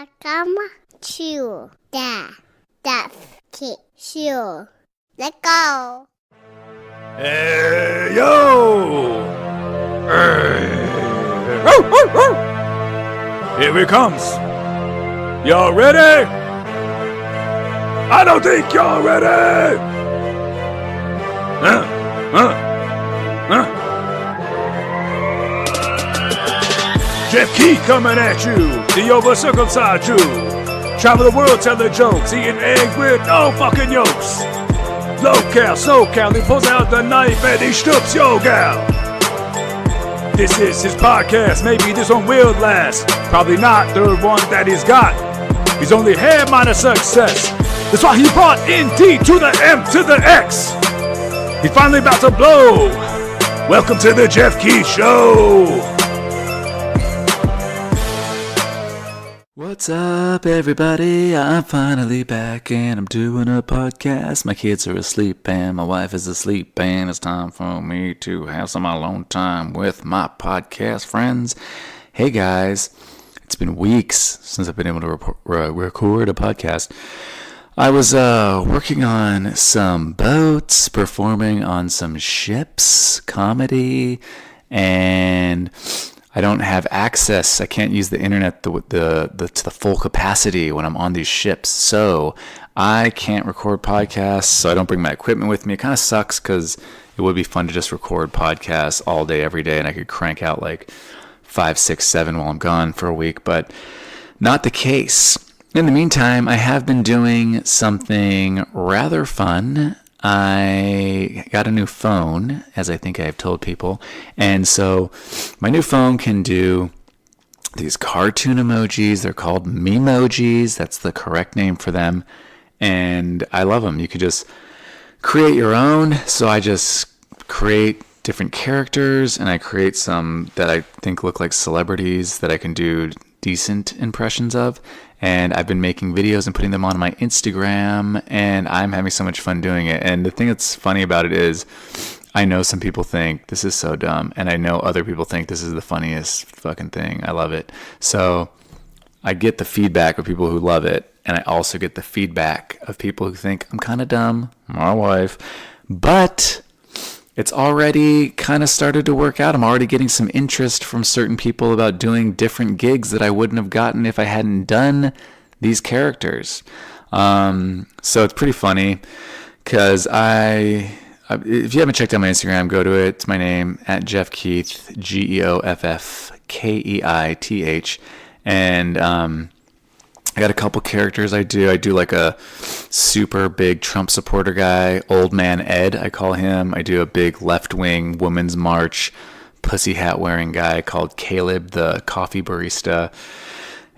Welcome to the Deaf Kid Show. Let's go. Hey, yo! Hey. Here it comes. Y'all ready? I don't think y'all ready. Jeff Key coming at you, the over-circumcised Jew. Travel the world telling jokes, eating eggs with no fucking yolks. Low-cal, SoCal, he pulls out the knife and he strips your gal. This is his podcast, maybe this one will last. Probably not the one that he's got. He's only half minor success. That's why he brought in D to the M to the X. He's finally about to blow. Welcome to the Jeff Key Show. What's up, everybody? I'm finally back and I'm doing a podcast. My kids are asleep and my wife is asleep, and it's time for me to have some alone time with my podcast friends. Hey guys, it's been weeks since I've been able to record a podcast. I was working on some boats, performing on some ships, comedy, and I don't have access. I can't use the internet to the full capacity when I'm on these ships. So I can't record podcasts, so I don't bring my equipment with me. It kind of sucks because it would be fun to just record podcasts all day, every day, and I could crank out like 5, 6, 7 while I'm gone for a week, but not the case. In the meantime, I have been doing something rather fun. I got a new phone, as I think I've told people, and so my new phone can do these cartoon emojis. They're called Memojis. That's the correct name for them, and I love them. You could just create your own, so I just create different characters, and I create some that I think look like celebrities that I can do decent impressions of. And I've been making videos and putting them on my Instagram, and I'm having so much fun doing it. And the thing that's funny about it is I know some people think this is so dumb, and I know other people think this is the funniest fucking thing. I love it. So I get the feedback of people who love it, and I also get the feedback of people who think I'm kind of dumb, my wife. But it's already kind of started to work out. I'm already getting some interest from certain people about doing different gigs that I wouldn't have gotten if I hadn't done these characters. So it's pretty funny because if you haven't checked out my Instagram, go to it. It's my name, at Jeff Keith, GeoffKeith. And I got a couple characters I do. I do like a super big Trump supporter guy, Old Man Ed, I call him. I do a big left-wing Women's March pussy hat wearing guy called Caleb, the coffee barista.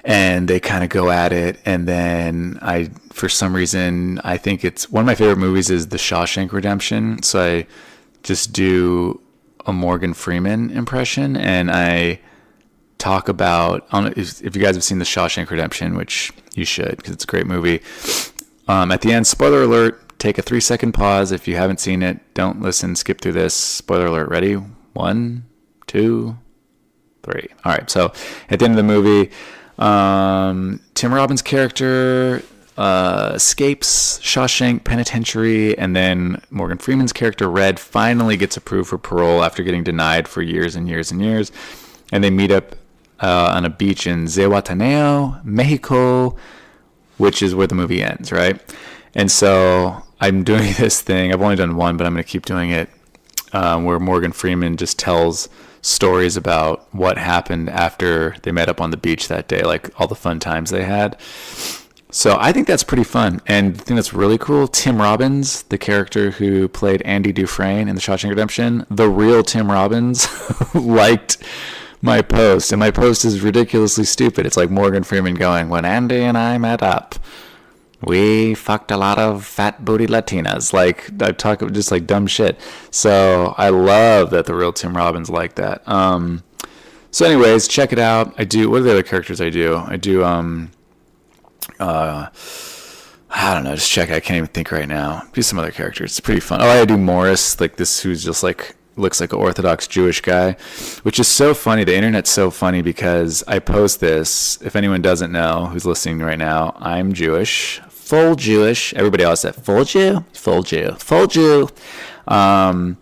And they kind of go at it. And then for some reason, I think it's one of my favorite movies is The Shawshank Redemption. So I just do a Morgan Freeman impression, and I talk about, I don't know if you guys have seen The Shawshank Redemption, which you should because it's a great movie. At the end, spoiler alert, take a 3-second pause. If you haven't seen it, don't listen, skip through this. Spoiler alert, ready? 1, 2, 3. All right, so at the end of the movie, Tim Robbins' character escapes Shawshank Penitentiary, and then Morgan Freeman's character, Red, finally gets approved for parole after getting denied for years and years and years. And they meet up on a beach in Zihuatanejo, Mexico, which is where the movie ends, right? And so I'm doing this thing. I've only done one, but I'm going to keep doing it, where Morgan Freeman just tells stories about what happened after they met up on the beach that day, like all the fun times they had. So I think that's pretty fun. And the thing that's really cool, Tim Robbins, the character who played Andy Dufresne in The Shawshank Redemption, the real Tim Robbins liked my post, and my post is ridiculously stupid. It's like Morgan Freeman going, when Andy and I met up, we fucked a lot of fat booty Latinas. Like, I talk just like dumb shit. So I love that the real Tim Robbins liked that. So anyways, check it out. What are the other characters I do? I don't know, just check it. I can't even think right now. Do some other characters. It's pretty fun. Oh, I do Morris, like this, who's just like looks like an Orthodox Jewish guy, which is so funny. The internet's so funny because I post this. If anyone doesn't know who's listening right now, I'm Jewish, full Jewish. Everybody else said full Jew, full Jew, full Jew. But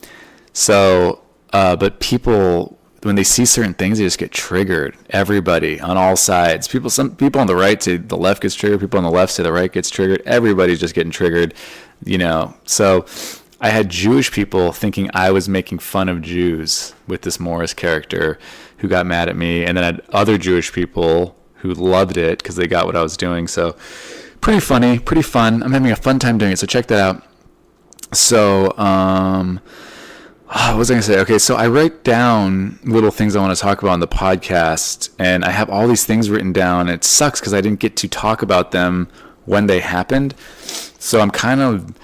people, when they see certain things, they just get triggered. Everybody on all sides. Some people on the right say the left gets triggered. People on the left say the right gets triggered. Everybody's just getting triggered, So I had Jewish people thinking I was making fun of Jews with this Morris character who got mad at me. And then I had other Jewish people who loved it because they got what I was doing. So pretty funny, pretty fun. I'm having a fun time doing it. So check that out. So, what was I going to say? Okay, so I write down little things I want to talk about on the podcast, and I have all these things written down. It sucks because I didn't get to talk about them when they happened. So I'm kind of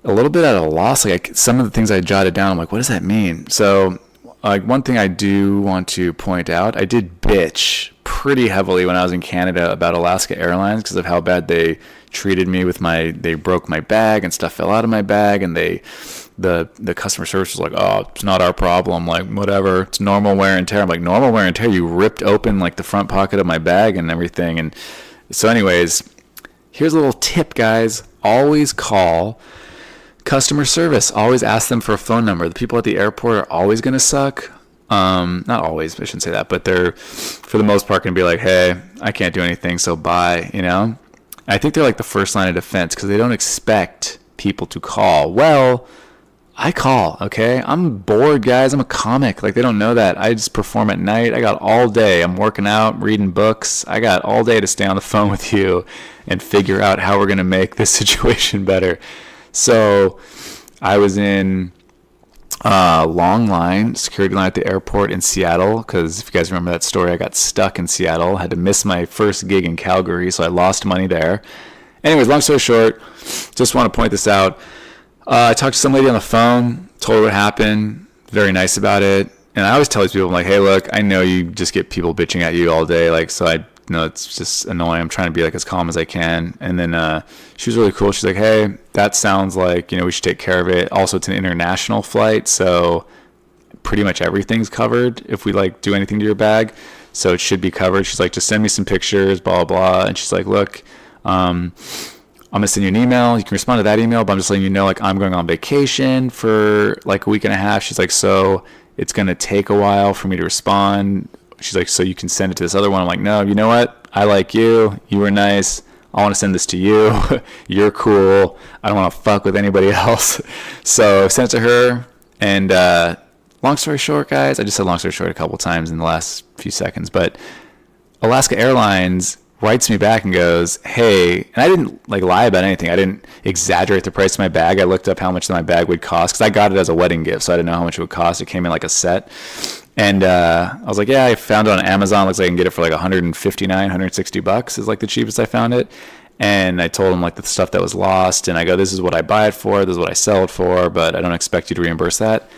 a little bit at a loss. Like some of the things I jotted down, I'm like, what does that mean? So one thing I do want to point out, I did bitch pretty heavily when I was in Canada about Alaska Airlines because of how bad they treated me with they broke my bag and stuff fell out of my bag, and the customer service was like, oh, it's not our problem, like whatever, it's normal wear and tear. I'm like, normal wear and tear? You ripped open like the front pocket of my bag and everything. And so anyways, here's a little tip, guys. Always call customer service. Always ask them for a phone number. The people at the airport are always going to suck. Not always, I shouldn't say that, but they're for the most part going to be like, hey, I can't do anything, so bye, I think they're like the first line of defense because they don't expect people to call. Well, I call, okay? I'm bored, guys. I'm a comic. Like, they don't know that. I just perform at night. I got all day. I'm working out, reading books. I got all day to stay on the phone with you and figure out how we're going to make this situation better. So I was in long line, security line at the airport in Seattle, because if you guys remember that story, I got stuck in Seattle, had to miss my first gig in Calgary, so I lost money there. Anyways, long story short, just want to point this out. I talked to some lady on the phone, told her what happened, very nice about it. And I always tell these people, I'm like, hey, look, I know you just get people bitching at you all day. Like, so I know it's just annoying. I'm trying to be like as calm as I can. And then she was really cool. She's like, hey, that sounds like, we should take care of it. Also, it's an international flight, so pretty much everything's covered if we do anything to your bag. So it should be covered. She's like, just send me some pictures, blah, blah, blah. And she's like, look, I'm going to send you an email. You can respond to that email, but I'm just letting you know, I'm going on vacation for a week and a half. She's like, so it's going to take a while for me to respond. She's like, so you can send it to this other one. I'm like, no, you know what? I like you. You were nice. I want to send this to you. You're cool. I don't want to fuck with anybody else. So I sent it to her. And long story short, guys, I just said long story short a couple times in the last few seconds, but Alaska Airlines writes me back and goes, hey, and I didn't lie about anything. I didn't exaggerate the price of my bag. I looked up how much my bag would cost because I got it as a wedding gift, so I didn't know how much it would cost. It came in like a set. And I was like, yeah, I found it on Amazon. Looks like I can get it for $159, $160 is the cheapest I found it. And I told him the stuff that was lost. And I go, this is what I buy it for. This is what I sell it for. But I don't expect you to reimburse that.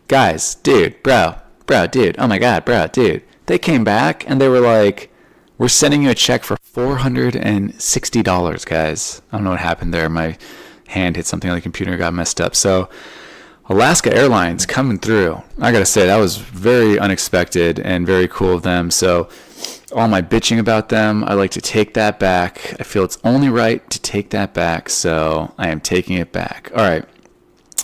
Guys, dude, bro, dude. Oh my God, bro, dude. They came back and they were like, we're sending you a check for $460, guys. I don't know what happened there. My hand hit something on the computer and got messed up. So Alaska Airlines coming through. I got to say, that was very unexpected and very cool of them. So all my bitching about them, I like to take that back. I feel it's only right to take that back. So I am taking it back. All right.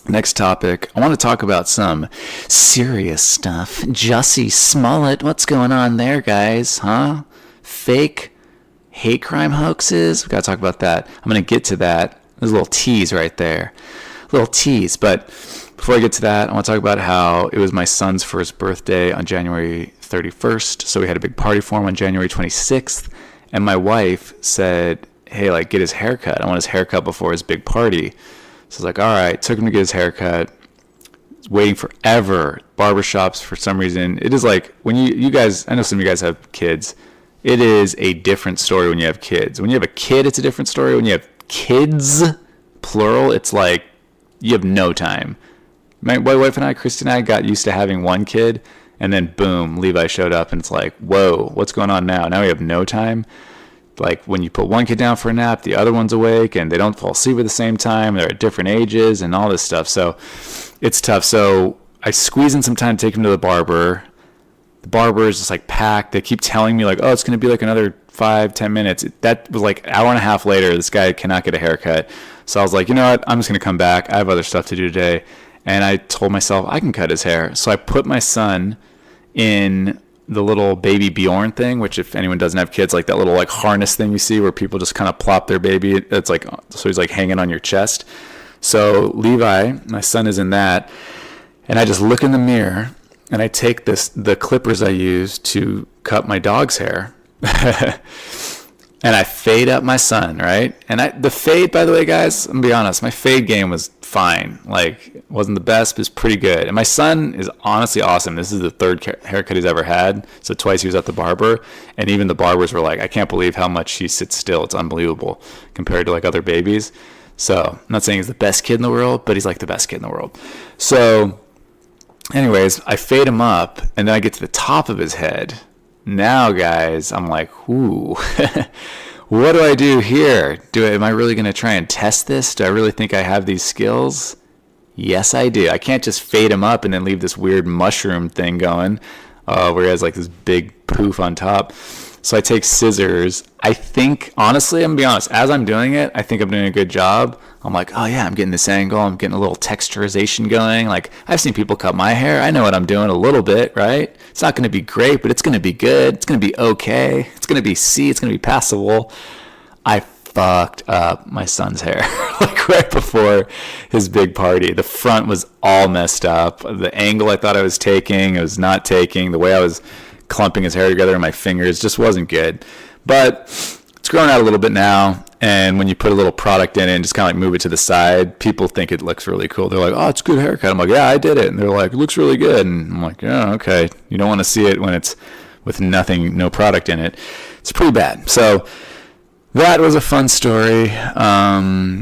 Next topic. I want to talk about some serious stuff. Jussie Smollett. What's going on there, guys? Huh? Fake hate crime hoaxes. We got to talk about that. I'm going to get to that. There's a little tease right there. Little tease. But before I get to that, I want to talk about how it was my son's first birthday on January 31st. So we had a big party for him on January 26th. And my wife said, hey, get his haircut. I want his haircut before his big party. So I was like, all right. Took him to get his haircut. Waiting forever. Barbershops, for some reason. It is when you guys, I know some of you guys have kids. It is a different story when you have kids. When you have a kid, it's a different story. When you have kids, plural, it's you have no time. My wife and I, Christy and I, got used to having one kid, and then boom, Levi showed up, and it's whoa, what's going on now? Now we have no time. When you put one kid down for a nap, the other one's awake, and they don't fall asleep at the same time. They're at different ages and all this stuff. So it's tough. So I squeeze in some time to take him to the barber. The barber is just like packed. They keep telling me like, oh, it's going to be like another 5-10 minutes. That was like an hour and a half later. This guy cannot get a haircut. So I was like, you know what? I'm just going to come back. I have other stuff to do today. And I told myself I can cut his hair. So I put my son in the little baby Bjorn thing, which if anyone doesn't have kids, like that little like harness thing you see where people just kind of plop their baby. It's like, so he's like hanging on your chest. So Levi, my son, is in that. And I just look in the mirror and I take the clippers I use to cut my dog's hair. And I fade up my son, right? And the fade, by the way, guys, I'm gonna be honest, my fade game was fine. Like, it wasn't the best, but it's pretty good. And my son is honestly awesome. This is the third haircut he's ever had. So twice he was at the barber, and even the barbers were like, I can't believe how much he sits still. It's unbelievable compared to like other babies. So I'm not saying he's the best kid in the world, but he's like the best kid in the world. So anyways, I fade him up, and then I get to the top of his head. Now, guys, I'm like, ooh, what do I do here? Am I really going to try and test this? Do I really think I have these skills? Yes, I do. I can't just fade him up and then leave this weird mushroom thing going where he has like this big poof on top. So I take scissors. I think, honestly, I'm going to be honest, as I'm doing it, I think I'm doing a good job. I'm like, oh yeah, I'm getting this angle. I'm getting a little texturization going. Like, I've seen people cut my hair. I know what I'm doing a little bit, right? It's not going to be great, but it's going to be good. It's going to be okay. It's going to be It's going to be passable. I fucked up my son's hair like right before his big party. The front was all messed up. The angle I thought I was taking, I was not taking. The way I was clumping his hair together in my fingers just wasn't good. But it's growing out a little bit now. And when you put a little product in it and just kind of like move it to the side, people think it looks really cool. They're like, oh, it's a good haircut. I'm like, yeah, I did it. And they're like, it looks really good. And I'm like, yeah, okay. You don't want to see it when it's with no product in it. It's pretty bad. So that was a fun story. Let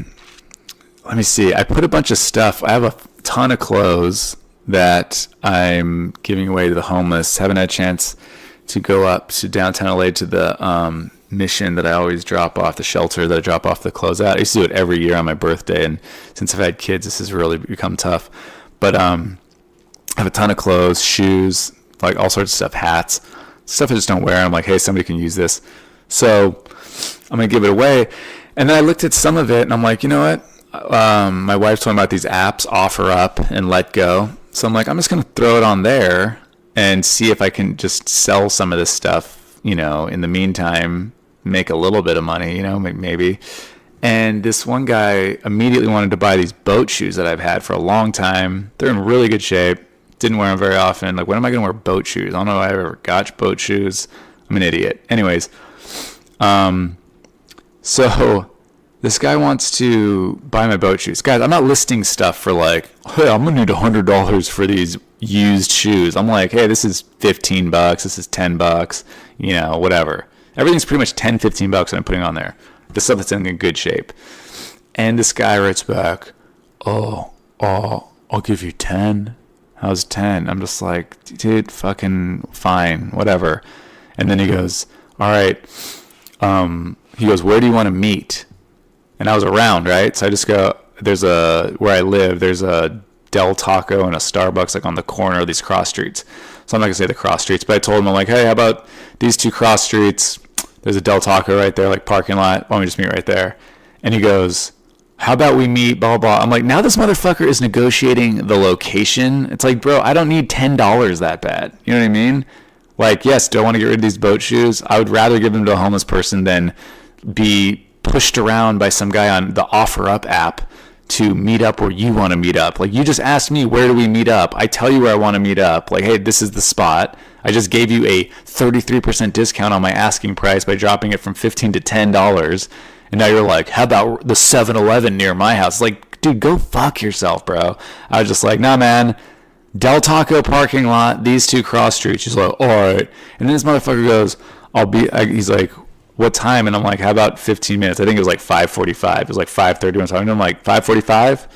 me see. I put a bunch of stuff. I have a ton of clothes that I'm giving away to the homeless. Haven't had a chance to go up to downtown LA to the mission that I always drop off, the shelter that I drop off the clothes at. I used to do it every year on my birthday, and since I've had kids, this has really become tough. But I have a ton of clothes, shoes, like all sorts of stuff, hats, stuff I just don't wear. I'm like, hey, somebody can use this. So I'm going to give it away. And then I looked at some of it, and I'm like, you know what? My wife told me about these apps, OfferUp and Let Go. So I'm like, I'm just going to throw it on there and see if I can just sell some of this stuff, you know, in the meantime, make a little bit of money, you know, maybe. And this one guy immediately wanted to buy these boat shoes that I've had for a long time. They're in really good shape. Didn't wear them very often. Like, when am I going to wear boat shoes? I don't know if I ever got boat shoes. I'm an idiot. Anyways, so this guy wants to buy my boat shoes. Guys, I'm not listing stuff for like, hey, I'm going to need $100 for these used shoes. I'm like, hey, this is $15. This is $10, you know, whatever. Everything's pretty much $10, $15 that I'm putting on there. The stuff that's in good shape. And this guy writes back, oh, I'll give you 10. How's 10? I'm just like, dude, fucking fine, whatever. And then he goes, all right. He goes, where do you want to meet? And I was around, right? So I just go, where I live, there's a Del Taco and a Starbucks like on the corner of these cross streets. So I'm not going to say the cross streets, but I told him, I'm like, hey, how about these two cross streets? There's a Del Taco right there, like parking lot. Why don't we just meet right there? And he goes, how about we meet, blah, blah, blah. I'm like, now this motherfucker is negotiating the location. It's like, bro, I don't need $10 that bad. You know what I mean? Like, yes, do I want to get rid of these boat shoes? I would rather give them to a homeless person than be pushed around by some guy on the OfferUp app to meet up where you want to meet up. Like, you just asked me, where do we meet up? I tell you where I want to meet up. Like, hey, this is the spot. I just gave you a 33% discount on my asking price by dropping it from $15 to $10. And now you're like, how about the 7-Eleven near my house? Like, dude, go fuck yourself, bro. I was just like, nah, man. Del Taco parking lot, these two cross streets. He's like, all right. And then this motherfucker goes, he's like, what time? And I'm like, how about 15 minutes? I think it was like 5:45. It was like 5:30 when I'm like, 5:45?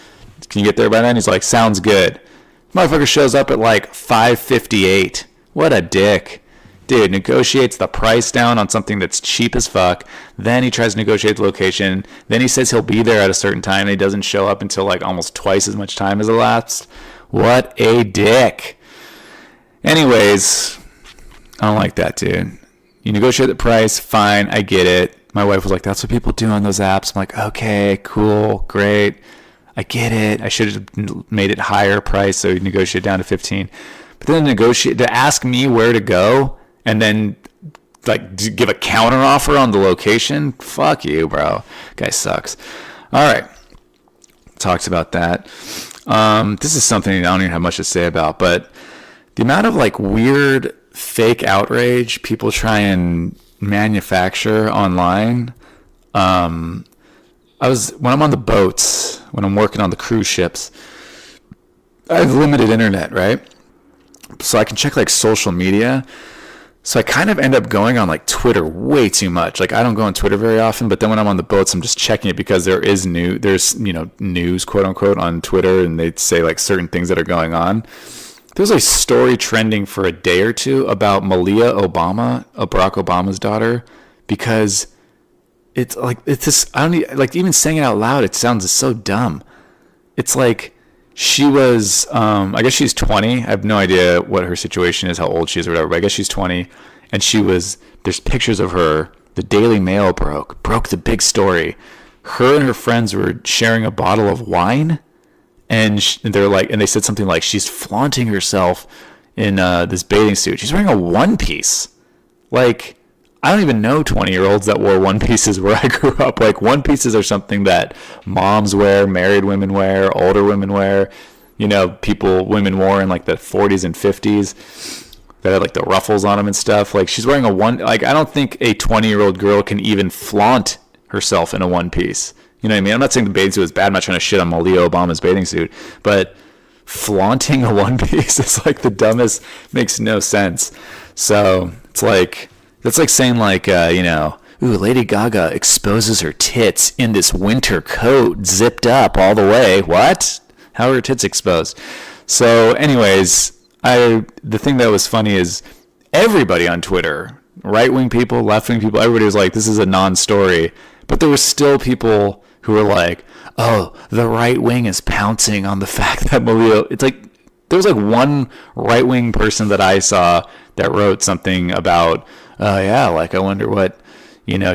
Can you get there by then? He's like, sounds good. Motherfucker shows up at like 5:58. What a dick. Dude, negotiates the price down on something that's cheap as fuck. Then he tries to negotiate the location. Then he says he'll be there at a certain time, and he doesn't show up until like almost twice as much time has elapsed. What a dick. Anyways, I don't like that, dude. You negotiate the price, fine, I get it. My wife was like, that's what people do on those apps. I'm like, okay, cool, great. I get it. I should have made it higher price, so you negotiate down to 15. But then to ask me where to go and then like give a counter offer on the location, fuck you, bro. Guy sucks. All right. Talked about that. This is something I don't even have much to say about, but the amount of like weird fake outrage people try and manufacture online. When I'm on the boats, when I'm working on the cruise ships, I have limited internet, right? So I can check like social media. So I kind of end up going on like Twitter way too much. Like I don't go on Twitter very often, but then when I'm on the boats, I'm just checking it because there's news, quote unquote, on Twitter, and they say like certain things that are going on. There was a story trending for a day or two about Malia Obama, Barack Obama's daughter, because it's just, I don't like even saying it out loud. It sounds so dumb. It's like she was, I guess she's 20. I have no idea what her situation is, how old she is or whatever, but I guess she's 20. And there's pictures of her. The Daily Mail broke the big story. Her and her friends were sharing a bottle of wine. And they said something like she's flaunting herself in this bathing suit. She's wearing a one piece. Like, I don't even know 20-year-olds that wore one pieces where I grew up. Like, one pieces are something that moms wear, married women wear, older women wear. Women wore in like the 40s and 50s that had like the ruffles on them and stuff. Like, she's wearing I don't think a 20-year-old girl can even flaunt herself in a one piece. You know what I mean? I'm not saying the bathing suit was bad. I'm not trying to shit on Malia Obama's bathing suit. But flaunting a one piece is like the dumbest, makes no sense. So it's like, that's like saying like, ooh, Lady Gaga exposes her tits in this winter coat zipped up all the way. What? How are her tits exposed? So anyways, the thing that was funny is everybody on Twitter, right-wing people, left-wing people, everybody was like, this is a non-story. But there were still people who were like, oh, the right wing is pouncing on the fact that Malia, it's like, there was like one right-wing person that I saw that wrote something about, I wonder what,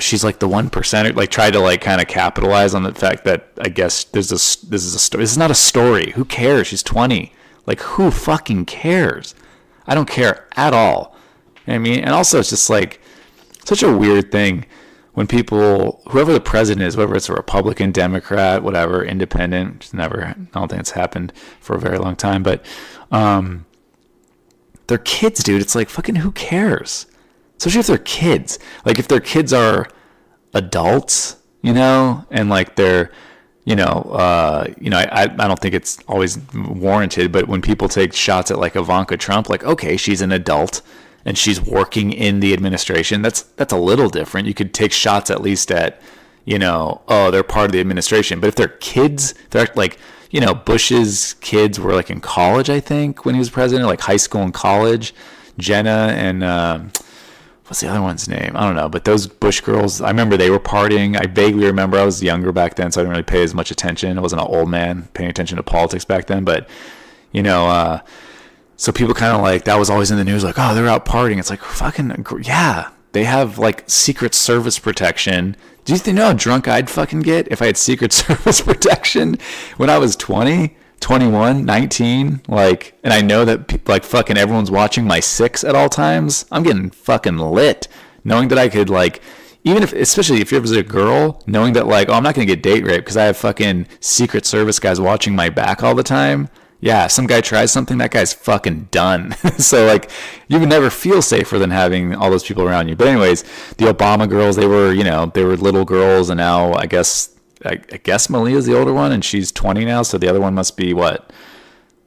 she's like the 1%, like tried to like kind of capitalize on the fact that I guess this is a story. This is not a story. Who cares? She's 20. Like, who fucking cares? I don't care at all. You know what I mean? And also it's just like such a weird thing. When people, whoever the president is, whether it's a Republican, Democrat, whatever, independent, I don't think it's happened for a very long time, but they're kids, dude. It's like, fucking who cares? Especially if they're kids. Like, if their kids are adults, and like they're, I don't think it's always warranted, but when people take shots at like Ivanka Trump, like, okay, she's an adult and she's working in the administration. That's a little different. You could take shots at least at, they're part of the administration. But if they're kids, they're like, Bush's kids were like in college, I think, when he was president, like high school and college. Jenna and what's the other one's name? I don't know. But those Bush girls, I remember they were partying. I vaguely remember. I was younger back then, so I didn't really pay as much attention. I wasn't an old man paying attention to politics back then. But, so people kind of like, that was always in the news, like, oh, they're out partying. It's like, fucking, yeah. They have like Secret Service protection. Do you know how drunk I'd fucking get if I had Secret Service protection when I was 20, 21, 19? Like, and I know that like fucking everyone's watching my 6 at all times. I'm getting fucking lit knowing that I could like, even if, especially if you're a girl, knowing that like, oh, I'm not going to get date raped because I have fucking Secret Service guys watching my back all the time. Yeah, some guy tries something, that guy's fucking done. So, like, you would never feel safer than having all those people around you. But anyways, the Obama girls, they were little girls, and now I guess Malia's the older one, and she's 20 now, so the other one must be, what,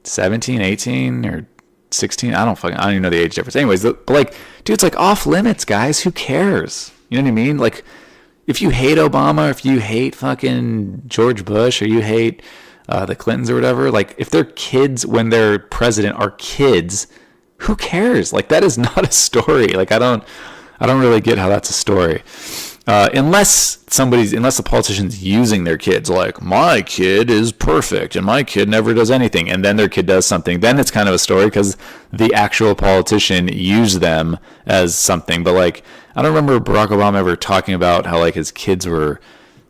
17, 18, or 16? I don't even know the age difference. Anyways, but, like, dude, it's, like, off limits, guys. Who cares? You know what I mean? Like, if you hate Obama, if you hate fucking George Bush, or you hate the Clintons or whatever, like if their kids when they're president are kids, who cares? Like that is not a story. Like I don't really get how that's a story. unless the politician's using their kids, like, my kid is perfect and my kid never does anything, and then their kid does something, then it's kind of a story because the actual politician used them as something. But like, I don't remember Barack Obama ever talking about how like his kids were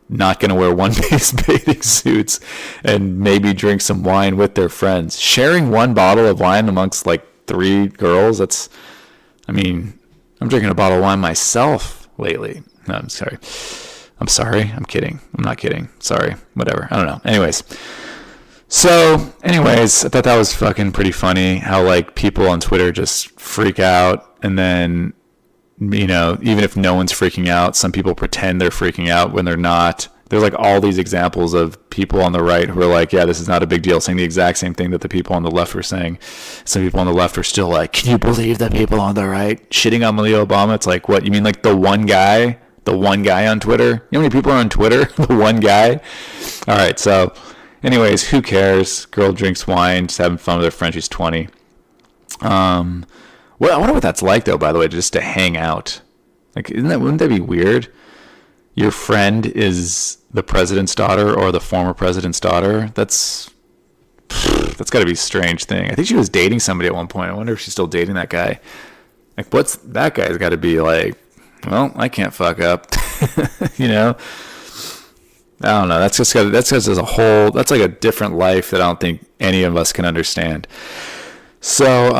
not going to wear one-piece bathing suits and maybe drink some wine with their friends. Sharing one bottle of wine amongst like 3 girls, I'm drinking a bottle of wine myself lately. No, I'm sorry. I'm kidding. I'm not kidding. Sorry. Whatever. I don't know. Anyways, I thought that was fucking pretty funny how like people on Twitter just freak out, and then, even if no one's freaking out, some people pretend they're freaking out when they're not. There's like all these examples of people on the right who are like, yeah, this is not a big deal, saying the exact same thing that the people on the left were saying. Some people on the left are still like, can you believe the people on the right shitting on Malia Obama? It's like, what, you mean like the one guy on Twitter? You know how many people are on Twitter? The one guy? All right, so anyways, who cares? Girl drinks wine, just having fun with her friend. She's 20. Well, I wonder what that's like, though, by the way, just to hang out. Like, wouldn't that be weird? Your friend is the president's daughter or the former president's daughter. That's got to be a strange thing. I think she was dating somebody at one point. I wonder if she's still dating that guy. Like, what's that guy's got to be like, well, I can't fuck up. I don't know. That's just as a whole, that's like a different life that I don't think any of us can understand. So,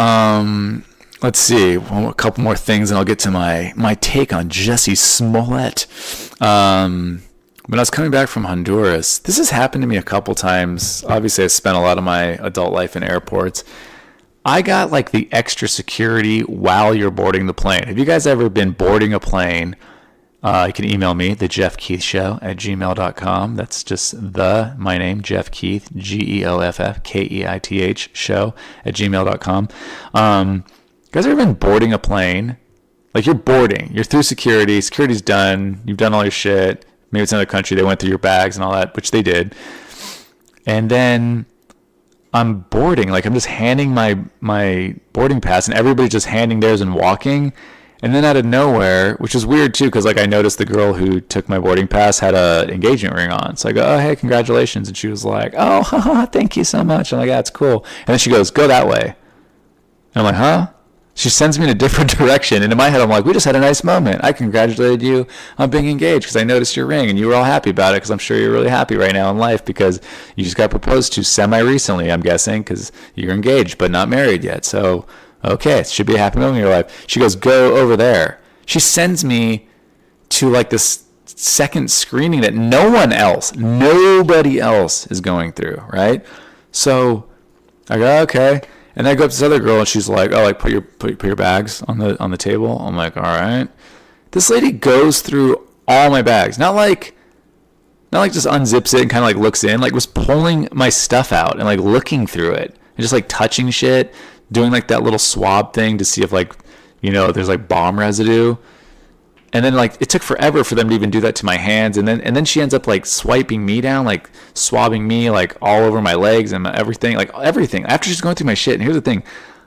let's see, a couple more things and I'll get to my take on Jussie Smollett. When I was coming back from Honduras, this has happened to me a couple times. Obviously, I spent a lot of my adult life in airports. I got like the extra security while you're boarding the plane. Have you guys ever been boarding a plane? You can email me, thejeffkeithshow@gmail.com. That's just my name, Jeff Keith, GEOFFKEITH show@gmail.com. You guys ever been boarding a plane? Like, you're boarding, you're through security's done, you've done all your shit. Maybe it's another country, they went through your bags and all that, which they did. And then I'm boarding, like I'm just handing my boarding pass, and everybody's just handing theirs and walking. And then out of nowhere, which is weird too, because like I noticed the girl who took my boarding pass had a engagement ring on. So I go, oh, hey, congratulations. And she was like, oh, thank you so much. I'm like, that's cool. And then she goes, go that way. And I'm like, huh? She sends me in a different direction. And in my head, I'm like, we just had a nice moment. I congratulated you on being engaged because I noticed your ring and you were all happy about it, because I'm sure you're really happy right now in life because you just got proposed to semi-recently, I'm guessing, because you're engaged but not married yet. So, okay, it should be a happy moment in your life. She goes, go over there. She sends me to like this second screening that nobody else is going through, right? So I go, okay. And I go up to this other girl and she's like, oh, like put your bags on the table. I'm like, all right. This lady goes through all my bags. Not like just unzips it and kind of like looks in, like was pulling my stuff out and like looking through it and just like touching shit, doing like that little swab thing to see if like, there's like bomb residue. And then like it took forever for them to even do that to my hands, and then she ends up like swiping me down, like swabbing me like all over my legs and everything after she's going through my shit. And here's the thing,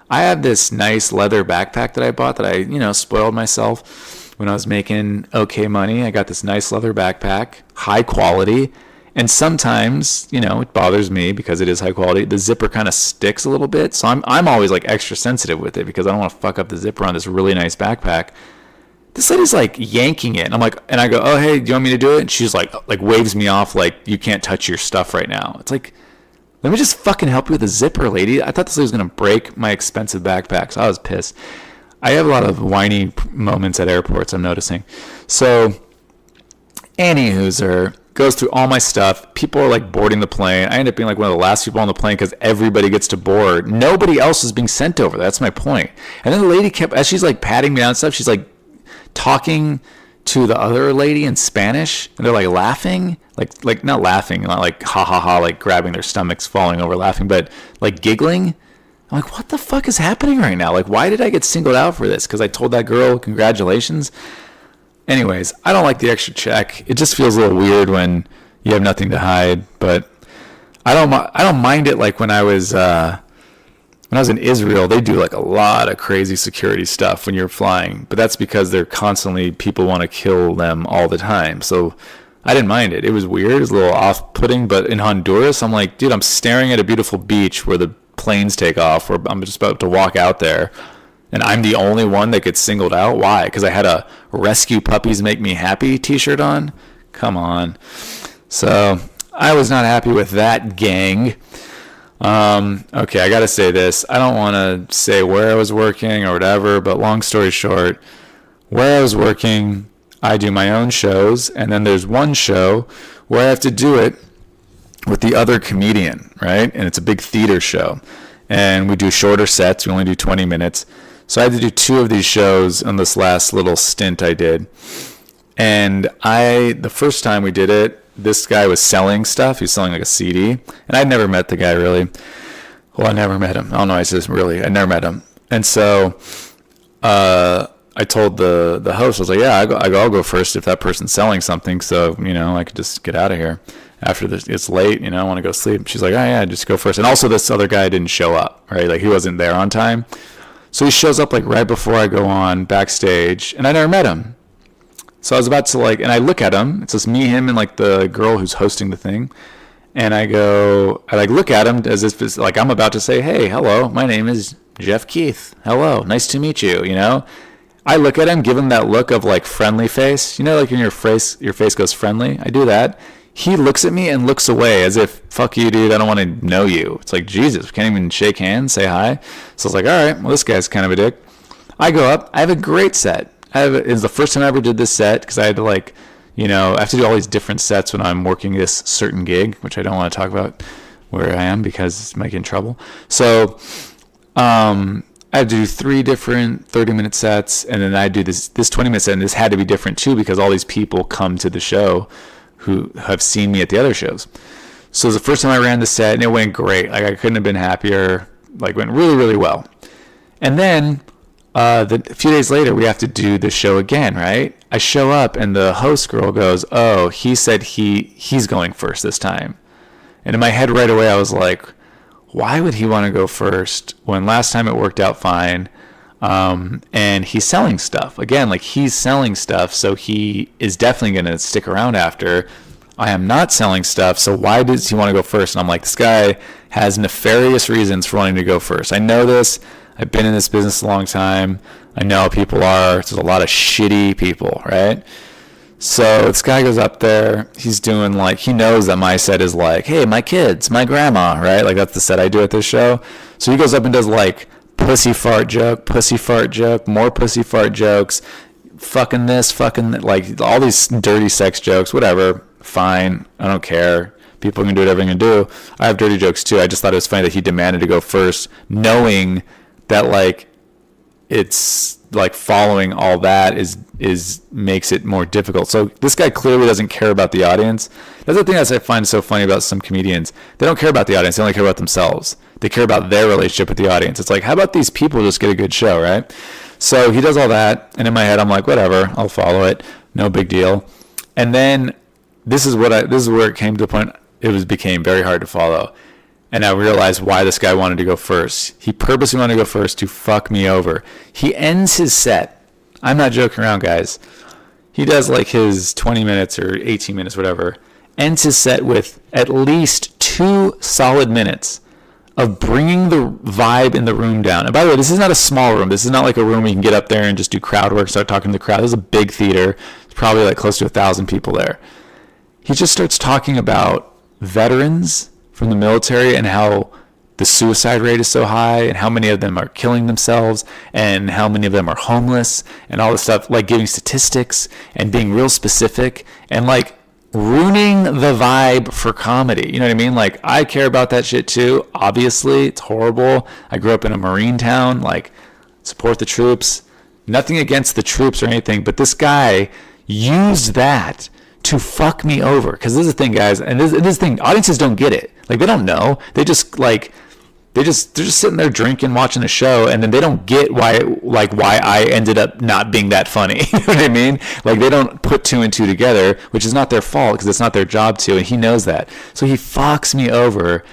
I have this nice leather backpack that I bought that I spoiled myself when I was making okay money. I got this nice leather backpack, high quality, and sometimes it bothers me because it is high quality. The zipper kind of sticks a little bit, so I'm always like extra sensitive with it because I don't want to fuck up the zipper on this really nice backpack. This lady's like yanking it. And I go, oh, hey, do you want me to do it? And she's like waves me off like, you can't touch your stuff right now. It's like, let me just fucking help you with the zipper, lady. I thought this lady was going to break my expensive backpack, so I was pissed. I have a lot of whiny moments at airports, I'm noticing. So, anywho, goes through all my stuff. People are like boarding the plane. I end up being like one of the last people on the plane because everybody gets to board. Nobody else is being sent over. That's my point. And then the lady kept, as she's like patting me down and stuff, she's like talking to the other lady in Spanish, and they're like laughing, like not laughing, not like ha ha ha, like grabbing their stomachs, falling over laughing, but like giggling. I'm like, what the fuck is happening right now? Like, why did I get singled out for this? Because I told that girl congratulations. Anyways, I don't like the extra check. It just feels a little weird when you have nothing to hide. But I don't mind it. Like when I was when I was in Israel, they do like a lot of crazy security stuff when you're flying, but that's because they're constantly, people want to kill them all the time. So I didn't mind it. It was weird. It was a little off-putting, but in Honduras, I'm like, dude, I'm staring at a beautiful beach where the planes take off, where I'm just about to walk out there, and I'm the only one that gets singled out. Why? Because I had a Rescue Puppies Make Me Happy t-shirt on? Come on. So I was not happy with that, gang. Okay, I gotta say this. I don't want to say where I was working or whatever, but long story short, where I was working, I do my own shows, and then there's one show where I have to do it with the other comedian, right? And it's a big theater show, and we do shorter sets. We only do 20 minutes. So I had to do 2 of these shows on this last little stint I did. And the first time we did it, this guy was selling stuff. He was selling like a CD. And I'd never met the guy really. Well, I never met him. I don't know. I said really. I never met him. And so I told the host, I was like, yeah, I'll go first if that person's selling something. So, I could just get out of here after this. It's late, I want to go sleep. She's like, oh yeah, just go first. And also this other guy didn't show up, right? Like he wasn't there on time. So he shows up like right before I go on backstage, and I never met him. So I was about to and I look at him. It's just me, him, and like the girl who's hosting the thing. And I look at him as if it's like I'm about to say, hey, hello, my name is Jeff Keith. Hello, nice to meet you, I look at him, give him that look of like friendly face. Like when your face goes friendly. I do that. He looks at me and looks away as if, fuck you, dude, I don't want to know you. It's like, Jesus, we can't even shake hands, say hi. So I was like, all right, well, this guy's kind of a dick. I go up. I have a great set. It's the first time I ever did this set because I had to I have to do all these different sets when I'm working this certain gig, which I don't want to talk about where I am because it might get in trouble. So I had to do 3 different 30-minute sets, and then I do this 20-minute set, and this had to be different too because all these people come to the show who have seen me at the other shows. So it was the first time I ran the set, and it went great. Like I couldn't have been happier. Like went really, really well. And then a few days later, we have to do the show again, right? I show up, and the host girl goes, oh, he said he's going first this time. And in my head right away, I was like, why would he want to go first when last time it worked out fine? And he's selling stuff. Again, like he's selling stuff, so he is definitely going to stick around after. I am not selling stuff, so why does he want to go first? And I'm like, this guy has nefarious reasons for wanting to go first. I know this. I've been in this business a long time. I know how people are. There's a lot of shitty people, right? So this guy goes up there. He's doing he knows that my set is like, hey, my kids, my grandma, right? Like that's the set I do at this show. So he goes up and does pussy fart joke, more pussy fart jokes, fucking this, fucking that, all these dirty sex jokes, whatever. Fine. I don't care. People can do whatever they can do. I have dirty jokes too. I just thought it was funny that he demanded to go first, knowing that it's following all that is makes it more difficult. So this guy clearly doesn't care about the audience. That's the thing that I find so funny about some comedians. They don't care about the audience. They only care about themselves. They care about their relationship with the audience. It's like, how about these people just get a good show, right? So he does all that, and in my head I'm like, whatever, I'll follow it. No big deal. And then this is where it came to the point became very hard to follow. And I realized why this guy wanted to go first. He purposely wanted to go first to fuck me over. He ends his set. I'm not joking around, guys. He does his 20 minutes or 18 minutes, whatever. Ends his set with at least 2 solid minutes of bringing the vibe in the room down. And by the way, this is not a small room. This is not like a room where you can get up there and just do crowd work, start talking to the crowd. This is a big theater. It's probably close to 1,000 people there. He just starts talking about veterans from the military and how the suicide rate is so high and how many of them are killing themselves and how many of them are homeless and all this stuff, giving statistics and being real specific and ruining the vibe for comedy. You know what I mean? I care about that shit too. Obviously, it's horrible. I grew up in a Marine town. Support the troops. Nothing against the troops or anything, but this guy used that to fuck me over. Because this is the thing, guys, and this thing, audiences don't get it. They don't know. They just they're just sitting there drinking, watching the show, and then they don't get why I ended up not being that funny. You know what I mean? They don't put 2 and 2 together, which is not their fault because it's not their job to, and he knows that. So he fucks me over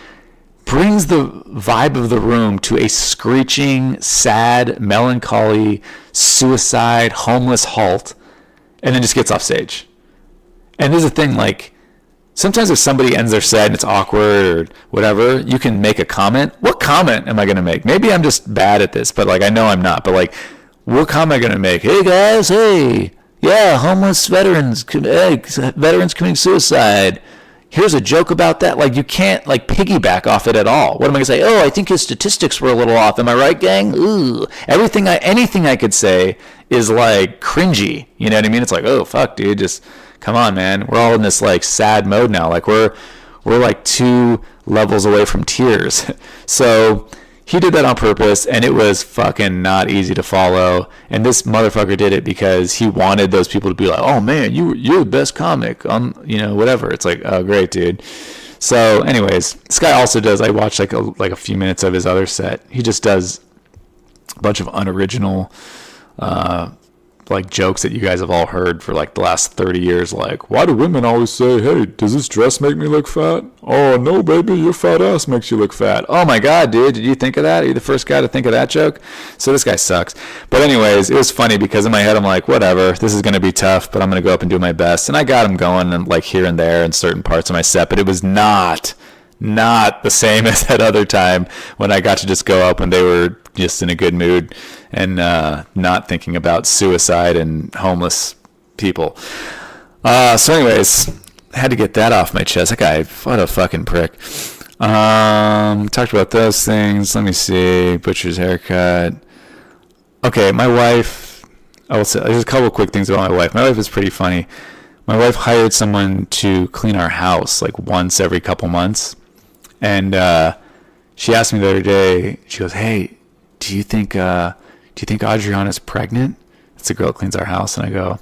brings the vibe of the room to a screeching, sad, melancholy, suicide, homeless halt, and then just gets off stage. And there's a thing, like, sometimes if somebody ends their set and it's awkward or whatever, you can make a comment. What comment am I going to make? Maybe I'm just bad at this, but, like, I know I'm not. But, like, what comment am I going to make? Hey, guys, hey, yeah, homeless veterans committing suicide. Here's a joke about that. Like, you can't, like, piggyback off it at all. What am I going to say? Oh, I think his statistics were a little off. Am I right, gang? Ooh. Anything I could say is, like, cringy. You know what I mean? It's like, oh, fuck, dude. Just come on, man. We're all in this, like, sad mode now. Like, we're like 2 levels away from tears. So he did that on purpose, and it was fucking not easy to follow. And this motherfucker did it because he wanted those people to be like, oh man, you're the best comic on, whatever. It's like, oh great, dude. So anyways, this guy also does, I watched like a few minutes of his other set. He just does a bunch of unoriginal like jokes that you guys have all heard for like the last 30 years. Like, why do women always say, hey, does this dress make me look fat? Oh no, baby, your fat ass makes you look fat. Oh my god, dude, did you think of that? Are you the first guy to think of that joke? So this guy sucks. But anyways, it was funny because in my head I'm like, whatever, this is going to be tough, but I'm going to go up and do my best. And I got him going and like here and there in certain parts of my set, but it was not the same as that other time when I got to just go up when they were just in a good mood and not thinking about suicide and homeless people. So anyways, I had to get that off my chest. That guy, what a fucking prick. Talked about those things. Let me see. Butcher's haircut. Okay, my wife, I will say, there's a couple quick things about my wife. My wife is pretty funny. My wife hired someone to clean our house like once every couple months. And she asked me the other day, she goes, hey, do you think Adriana's pregnant? It's the girl who cleans our house. And I go,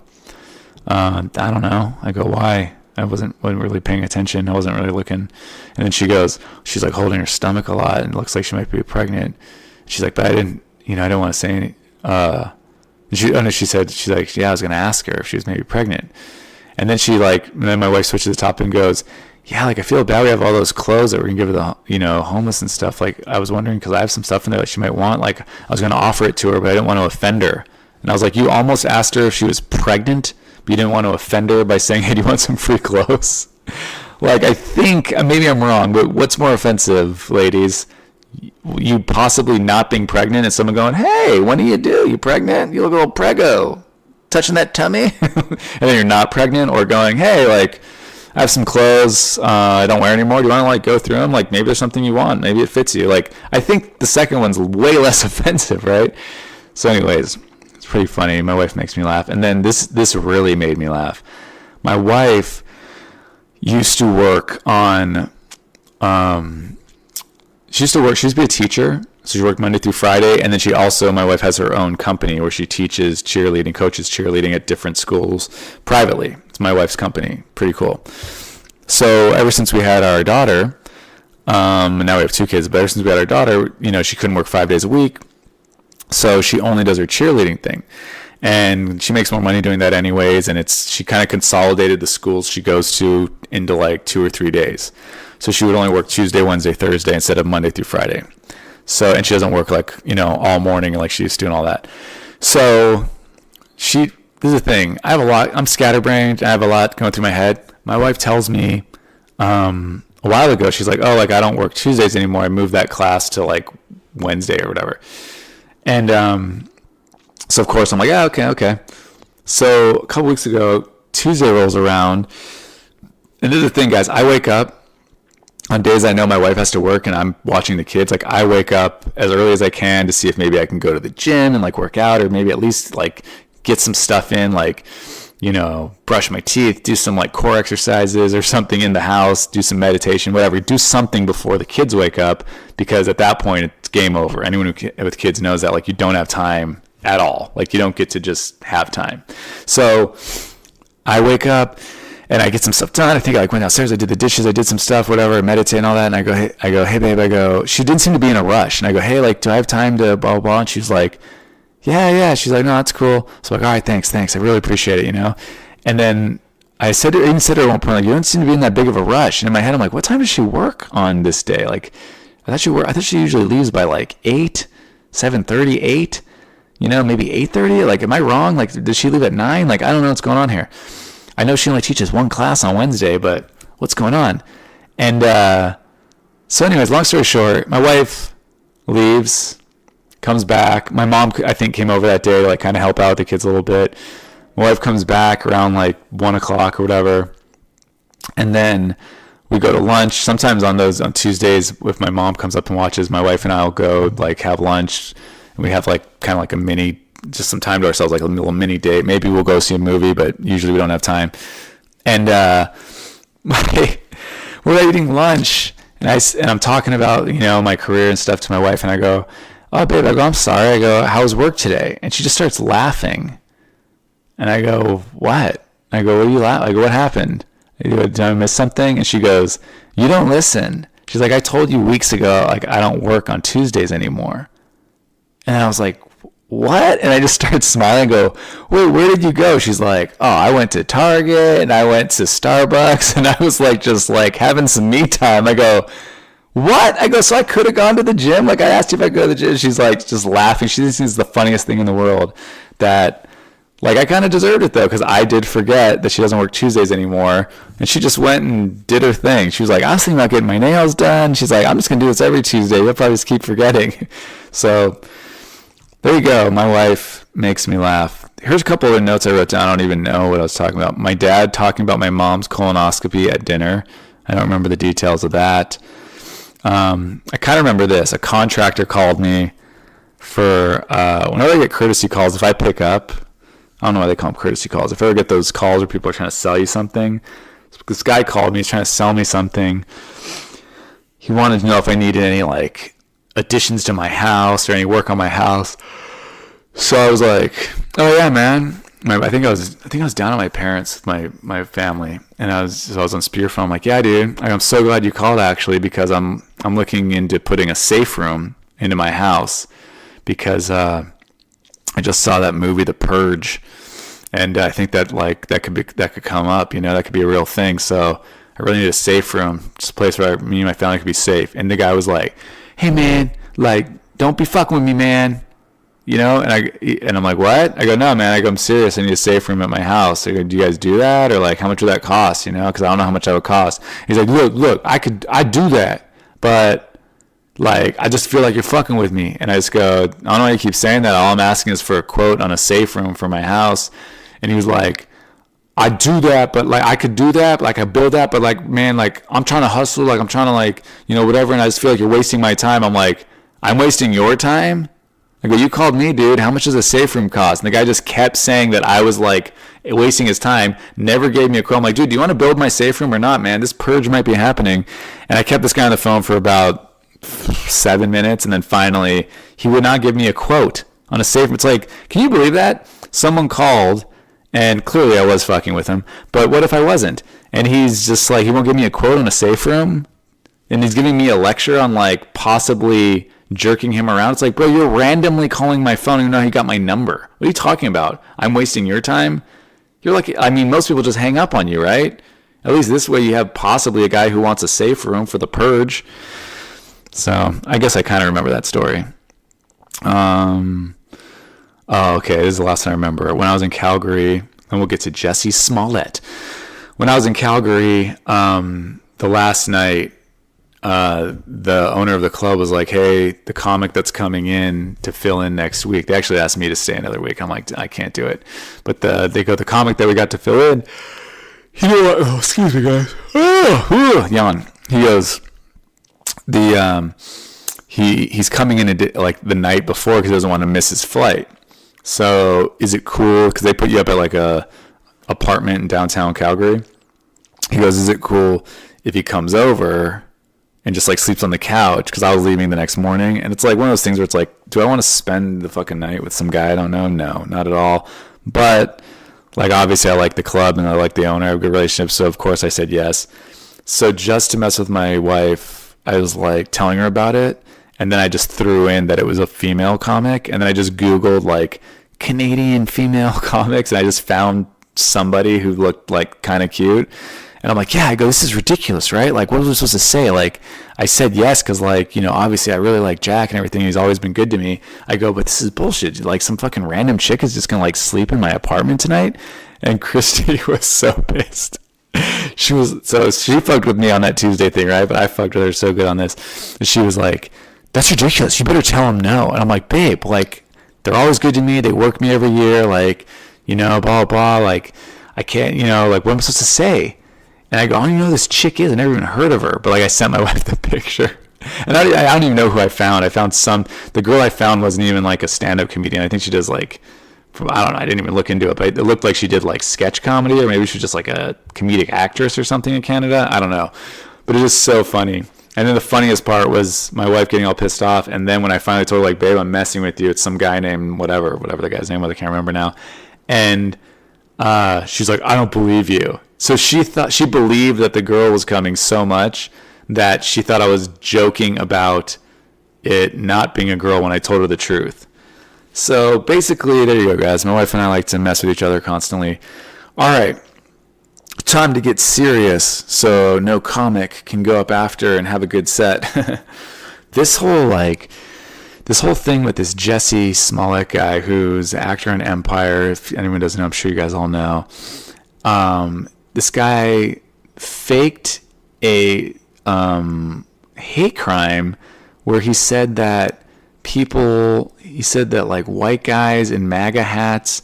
I don't know. I go, why? I wasn't really paying attention. I wasn't really looking. And then she's like holding her stomach a lot and it looks like she might be pregnant. She's like, but I didn't want to say any. She's like, yeah, I was going to ask her if she was maybe pregnant. And then then my wife switches the topic and goes, yeah, like I feel bad we have all those clothes that we're going to give the, homeless and stuff. Like I was wondering, because I have some stuff in there that she might want. Like I was going to offer it to her, but I didn't want to offend her. And I was like, you almost asked her if she was pregnant, but you didn't want to offend her by saying, hey, do you want some free clothes? Like I think, maybe I'm wrong, but what's more offensive, ladies? You possibly not being pregnant and someone going, hey, what do? You pregnant? You look a little preggo. Touching that tummy? And then you're not pregnant, or going, hey, like, I have some clothes I don't wear anymore. Do you want to like go through them? Like maybe there's something you want. Maybe it fits you. Like I think the second one's way less offensive, right? So anyways, it's pretty funny. My wife makes me laugh. And then this really made me laugh. My wife used to work on she used to be a teacher. So she worked Monday through Friday, and then my wife has her own company where she teaches cheerleading, coaches cheerleading at different schools privately. It's my wife's company. Pretty cool. So ever since we had our daughter, and now we have 2 kids, but ever since we had our daughter, she couldn't work 5 days a week. So she only does her cheerleading thing. And she makes more money doing that anyways, and she kind of consolidated the schools she goes to into like 2 or 3 days. So she would only work Tuesday, Wednesday, Thursday instead of Monday through Friday. So, and she doesn't work like, all morning like she used to and all that. So this is the thing. I'm scatterbrained. I have a lot going through my head. My wife tells me a while ago, she's like, oh, like I don't work Tuesdays anymore. I moved that class to like Wednesday or whatever. And so of course I'm like, yeah, okay. So a couple weeks ago, Tuesday rolls around. And this is the thing, guys. I wake up. On days I know my wife has to work and I'm watching the kids, like I wake up as early as I can to see if maybe I can go to the gym and like work out, or maybe at least like get some stuff in, like, brush my teeth, do some like core exercises or something in the house, do some meditation, whatever, do something before the kids wake up, because at that point it's game over. Anyone with kids knows that, like, you don't have time at all. Like you don't get to just have time. So I wake up and I get some stuff done. I think I went downstairs, I did the dishes, I did some stuff, whatever, meditate and all that. And I go, hey babe, she didn't seem to be in a rush. And I go, hey, like, do I have time to blah, blah, blah? And she's like, yeah. She's like, no, that's cool. So I'm like, all right, thanks. I really appreciate it, And then I even said to her at one point, like, you don't seem to be in that big of a rush. And in my head, I'm like, what time does she work on this day? Like, I thought she usually leaves by like 8, 7:30, 8. Maybe 8:30. Like, am I wrong? Like, does she leave at 9? Like, I don't know what's going on here. I know she only teaches one class on Wednesday, but what's going on? And so anyways, long story short, my wife leaves, comes back. My mom, I think, came over that day to like kind of help out the kids a little bit. My wife comes back around like 1 o'clock or whatever. And then we go to lunch. Sometimes on Tuesdays, if my mom comes up and watches, my wife and I will go like have lunch. And we have like kind of like a mini, just some time to ourselves, like a little mini date. Maybe we'll go see a movie, but usually we don't have time. And we're eating lunch, and I'm talking about my career and stuff to my wife, and I go, "Oh, babe," I go, "I'm sorry." I go, "How was work today?" And she just starts laughing, and I go, "What?" I go, "What are you laughing?" I go, "What happened? Did I miss something?" And she goes, "You don't listen." She's like, "I told you weeks ago, like I don't work on Tuesdays anymore." And I was like, "What?" And I just started smiling and go, "Wait, where did you go?" She's like, "Oh, I went to Target and I went to Starbucks," and I was like, just like having some me time. I go, "What?" I go, "So I could have gone to the gym? Like, I asked you if I could go to the gym." She's like just laughing. She thinks it's the funniest thing in the world. That like I kind of deserved it though, because I did forget that she doesn't work Tuesdays anymore, and she just went and did her thing. She was like, "I was thinking about getting my nails done." She's like, "I'm just gonna do this every Tuesday. You'll probably just keep forgetting." So there you go. My wife makes me laugh. Here's a couple of notes I wrote down. I don't even know what I was talking about. My dad talking about my mom's colonoscopy at dinner. I don't remember the details of that. I kind of remember this. A contractor called me for whenever I get courtesy calls, if I pick up, I don't know why they call them courtesy calls. If I ever get those calls where people are trying to sell you something, this guy called me. He's trying to sell me something. He wanted to know if I needed any like additions to my house or any work on my house. So I was like, "Oh yeah, man." I think I was down at my parents, my family, and I was on speakerphone. I'm like, "Yeah, dude. I'm so glad you called actually, because I'm looking into putting a safe room into my house because I just saw that movie, The Purge, and I think that like that could come up. That could be a real thing. So I really need a safe room, just a place where me and my family could be safe." And the guy was like, "Hey man, like don't be fucking with me, man." And I'm like, "What?" I go, "No, man." I go, "I'm serious. I need a safe room at my house." I go, "Do you guys do that? Or like, how much would that cost? Because I don't know how much that would cost." He's like, look, I'd do that, but like, I just feel like you're fucking with me. And I just go, "I don't know why you keep saying that. All I'm asking is for a quote on a safe room for my house." And he was like, "I do that, but like I could do that, like I build that, but like man, like I'm trying to hustle, like I'm trying to like whatever, and I just feel like you're wasting my time." I'm like, "I'm wasting your time?" I go, "You called me, dude. How much does a safe room cost?" And the guy just kept saying that I was like wasting his time, never gave me a quote. I'm like, "Dude, do you want to build my safe room or not, man? This purge might be happening." And I kept this guy on the phone for about 7 minutes, and then finally he would not give me a quote on a safe room. It's like, can you believe that? Someone called, and clearly I was fucking with him, but what if I wasn't? And he's just like, he won't give me a quote on a safe room, and he's giving me a lecture on like possibly jerking him around. It's like, bro, you're randomly calling my phone. I don't even know how you got my number. What are you talking about? I'm wasting your time? You're like, I mean, most people just hang up on you, right? At least this way you have possibly a guy who wants a safe room for the purge. So I guess I kind of remember that story. Oh, okay. This is the last time I remember. When I was in Calgary, and we'll get to Jussie Smollett. When I was in Calgary, the last night, the owner of the club was like, "Hey, the comic that's coming in to fill in next week." They actually asked me to stay another week. I'm like, "I can't do it." But the comic that we got to fill in, you know what? Oh, excuse me, guys. Oh, yawn. He goes, he's coming in like the night before because he doesn't want to miss his flight. So is it cool? Because they put you up at like a apartment in downtown Calgary. He goes, "Is it cool if he comes over and just like sleeps on the couch?" Because I was leaving the next morning, and it's like one of those things where it's like, do I want to spend the fucking night with some guy I don't know? No, not at all. But like obviously I like the club and I like the owner, I have a good relationship, so of course I said yes. So just to mess with my wife, I was like telling her about it, and then I just threw in that it was a female comic, and then I just Googled like Canadian female comics, and I just found somebody who looked like kind of cute. And I'm like, yeah. I go, this is ridiculous, right? Like, what was I supposed to say? Like, I said yes because, like, you know, obviously I really like Jack and everything. He's always been good to me. I go, but this is bullshit. Like, some fucking random chick is just going to, like, sleep in my apartment tonight? And Christy was so pissed. She fucked with me on that Tuesday thing, right? But I fucked with her so good on this. She was like, that's ridiculous. You better tell him no. And I'm like, babe, like, they're always good to me. They work me every year. Like, you know, blah, blah, blah. Like, I can't, you know, like, what am I supposed to say? And I go, I don't even know who this chick is. I never even heard of her. But, like, I sent my wife the picture. And I don't even know who I found. The girl I found wasn't even, like, a stand-up comedian. I think she does, like, I don't know. I didn't even look into it. But it looked like she did, like, sketch comedy. Or maybe she was just, like, a comedic actress or something in Canada. I don't know. But it is so funny. And then the funniest part was my wife getting all pissed off. And then when I finally told her, like, babe, I'm messing with you. It's some guy named whatever the guy's name was. I can't remember now. And she's like, I don't believe you. So she believed that the girl was coming so much that she thought I was joking about it not being a girl when I told her the truth. So basically, there you go, guys. My wife and I like to mess with each other constantly. All right. Time to get serious so no comic can go up after and have a good set. This whole thing with this Jussie Smollett guy who's an actor in Empire, if anyone doesn't know, I'm sure you guys all know. This guy faked a hate crime where he said that like white guys in MAGA hats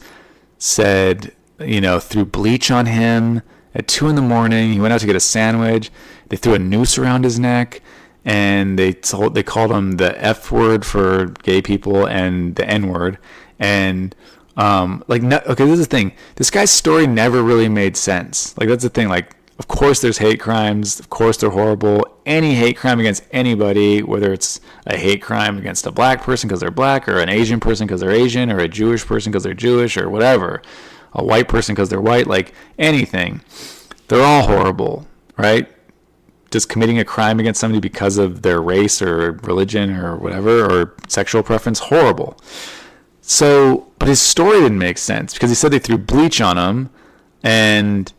said, you know, threw bleach on him at 2 a.m. He went out to get a sandwich. They threw a noose around his neck. And they called him the F word for gay people and the N word. And okay, this is the thing. This guy's story never really made sense. Like, that's the thing. Like, of course there's hate crimes. Of course they're horrible. Any hate crime against anybody, whether it's a hate crime against a black person because they're black, or an Asian person because they're Asian, or a Jewish person because they're Jewish, or whatever, a white person because they're white, like anything, they're all horrible, right? Just committing a crime against somebody because of their race or religion or whatever, or sexual preference, horrible. So, but his story didn't make sense because he said they threw bleach on him, and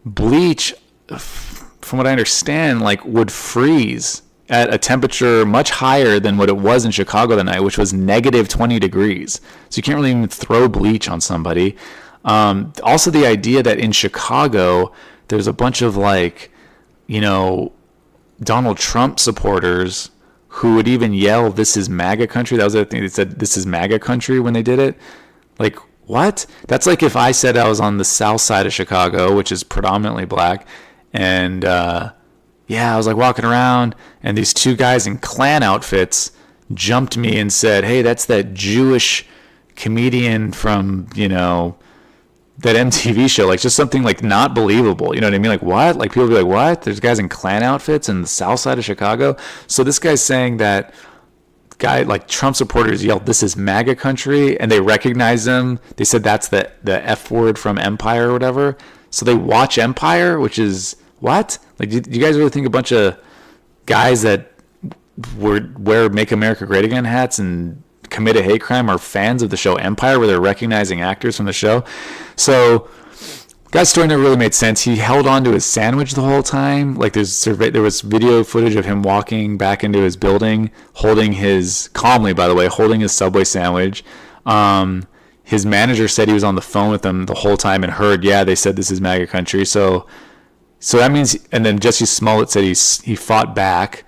bleach, from what I understand, like, would freeze at a temperature much higher than what it was in Chicago that night, which was negative 20 degrees. So you can't really even throw bleach on somebody. Also, the idea that in Chicago there's a bunch of, like, you know, Donald Trump supporters who would even yell, "This is MAGA country." That was the other thing. They said, "This is MAGA country" when they did it. Like, what? That's like if I said I was on the south side of Chicago, which is predominantly black, and I was like walking around, and these two guys in Klan outfits jumped me and said, "Hey, that's that Jewish comedian from, you know, that MTV show," like just something like not believable. You know what I mean? Like, what? Like, people be like, what? There's guys in Klan outfits in the south side of Chicago. So this guy's saying that like Trump supporters yelled, "This is MAGA country," and they recognize him. They said that's the F word from Empire or whatever. So they watch Empire, which is what? Like, do you guys really think a bunch of guys that wear Make America Great Again hats and commit a hate crime are fans of the show Empire, where they're recognizing actors from the show? So guy's story never really made sense. He held on to his sandwich the whole time. Like, there was video footage of him walking back into his building, calmly, by the way, holding his Subway sandwich. His manager said he was on the phone with them the whole time and heard, yeah, they said this is MAGA country. So that means, and then Jussie Smollett said he fought back.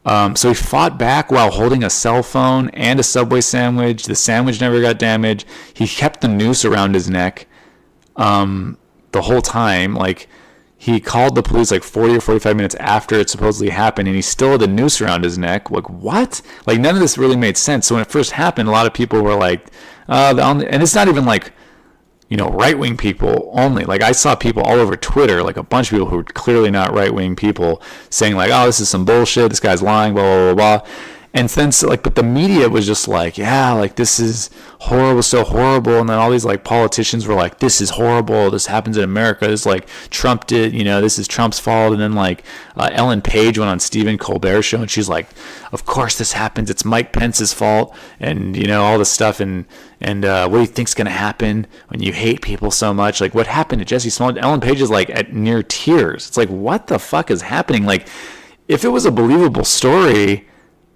So he fought back while holding a cell phone and a Subway sandwich. The sandwich never got damaged. He kept the noose around his neck the whole time. Like, he called the police like 40 or 45 minutes after it supposedly happened, and he still had the noose around his neck. Like, what? Like, none of this really made sense. So when it first happened, a lot of people were like, and it's not even like, you know, right-wing people only. Like, I saw people all over Twitter, like a bunch of people who were clearly not right-wing people, saying like, oh, this is some bullshit, this guy's lying, blah, blah, blah, blah. And then so like, but the media was just like, yeah, like this is horrible, so horrible. And then all these like politicians were like, this is horrible. This happens in America. This like Trump did, this is Trump's fault. And then like Ellen Page went on Stephen Colbert's show and she's like, of course this happens. It's Mike Pence's fault. And all this stuff. And what do you think's going to happen when you hate people so much? Like what happened to Jussie Smollett? Ellen Page is like at near tears. It's like, what the fuck is happening? Like if it was a believable story,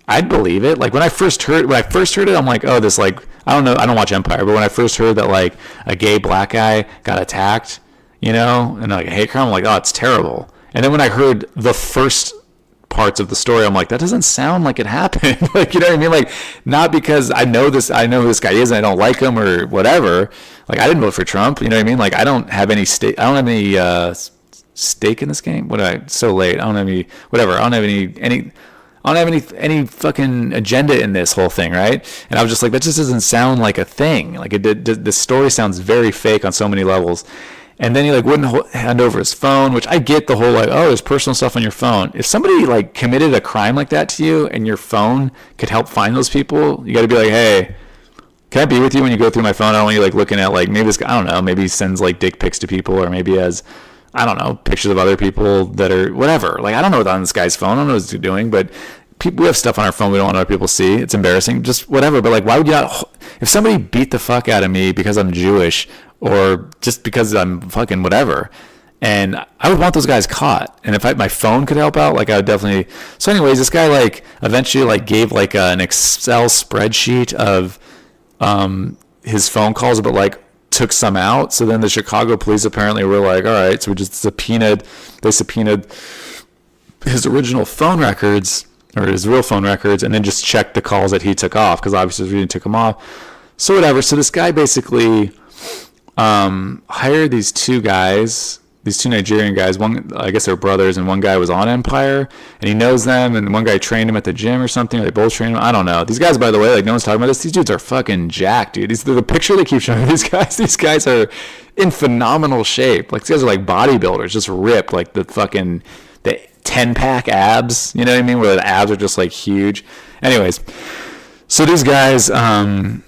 I'd believe it. Like when I first heard it, I'm like, oh, this like, I don't know, I don't watch Empire, but when I first heard that like a gay black guy got attacked, and like a hate crime, I'm like, oh, it's terrible. And then when I heard the first parts of the story, I'm like, that doesn't sound like it happened. Like, you know what I mean? Like, not because I know who this guy is and I don't like him or whatever. Like, I didn't vote for Trump. You know what I mean? Like, I don't have any stake in this game. It's so late. I don't have any, whatever. I don't have any fucking agenda in this whole thing, right? And I was just like, that just doesn't sound like a thing. Like the story sounds very fake on so many levels. And then he like wouldn't hand over his phone, which I get the whole like, oh, there's personal stuff on your phone. If somebody like committed a crime like that to you and your phone could help find those people, you got to be like, hey, can I be with you when you go through my phone? I don't want you like looking at like, maybe this guy, I don't know, maybe he sends like dick pics to people, or maybe has, I don't know, pictures of other people that are whatever. Like, I don't know what's on this guy's phone. I don't know what he's doing, but we have stuff on our phone we don't want other people to see. It's embarrassing, just whatever. But like, why would you not? If somebody beat the fuck out of me because I'm Jewish or just because I'm fucking whatever, and I would want those guys caught. And if my phone could help out, like I would definitely. So anyways, this guy like eventually like gave like an Excel spreadsheet of his phone calls, but like took some out. So then the Chicago police apparently were like, all right, so we just subpoenaed his original phone records, or his real phone records, and then just checked the calls that he took off, because obviously he took them off. So whatever. So this guy basically hired these two Nigerian guys. One, I guess they're brothers, and one guy was on Empire, and he knows them, and one guy trained him at the gym or something. Or they both trained him. I don't know. These guys, by the way, like no one's talking about this. These dudes are fucking jacked, dude. The picture they keep showing these guys are in phenomenal shape. Like these guys are like bodybuilders, just ripped, like the 10-pack abs, you know what I mean? Where the abs are just like huge. Anyways, so these guys, I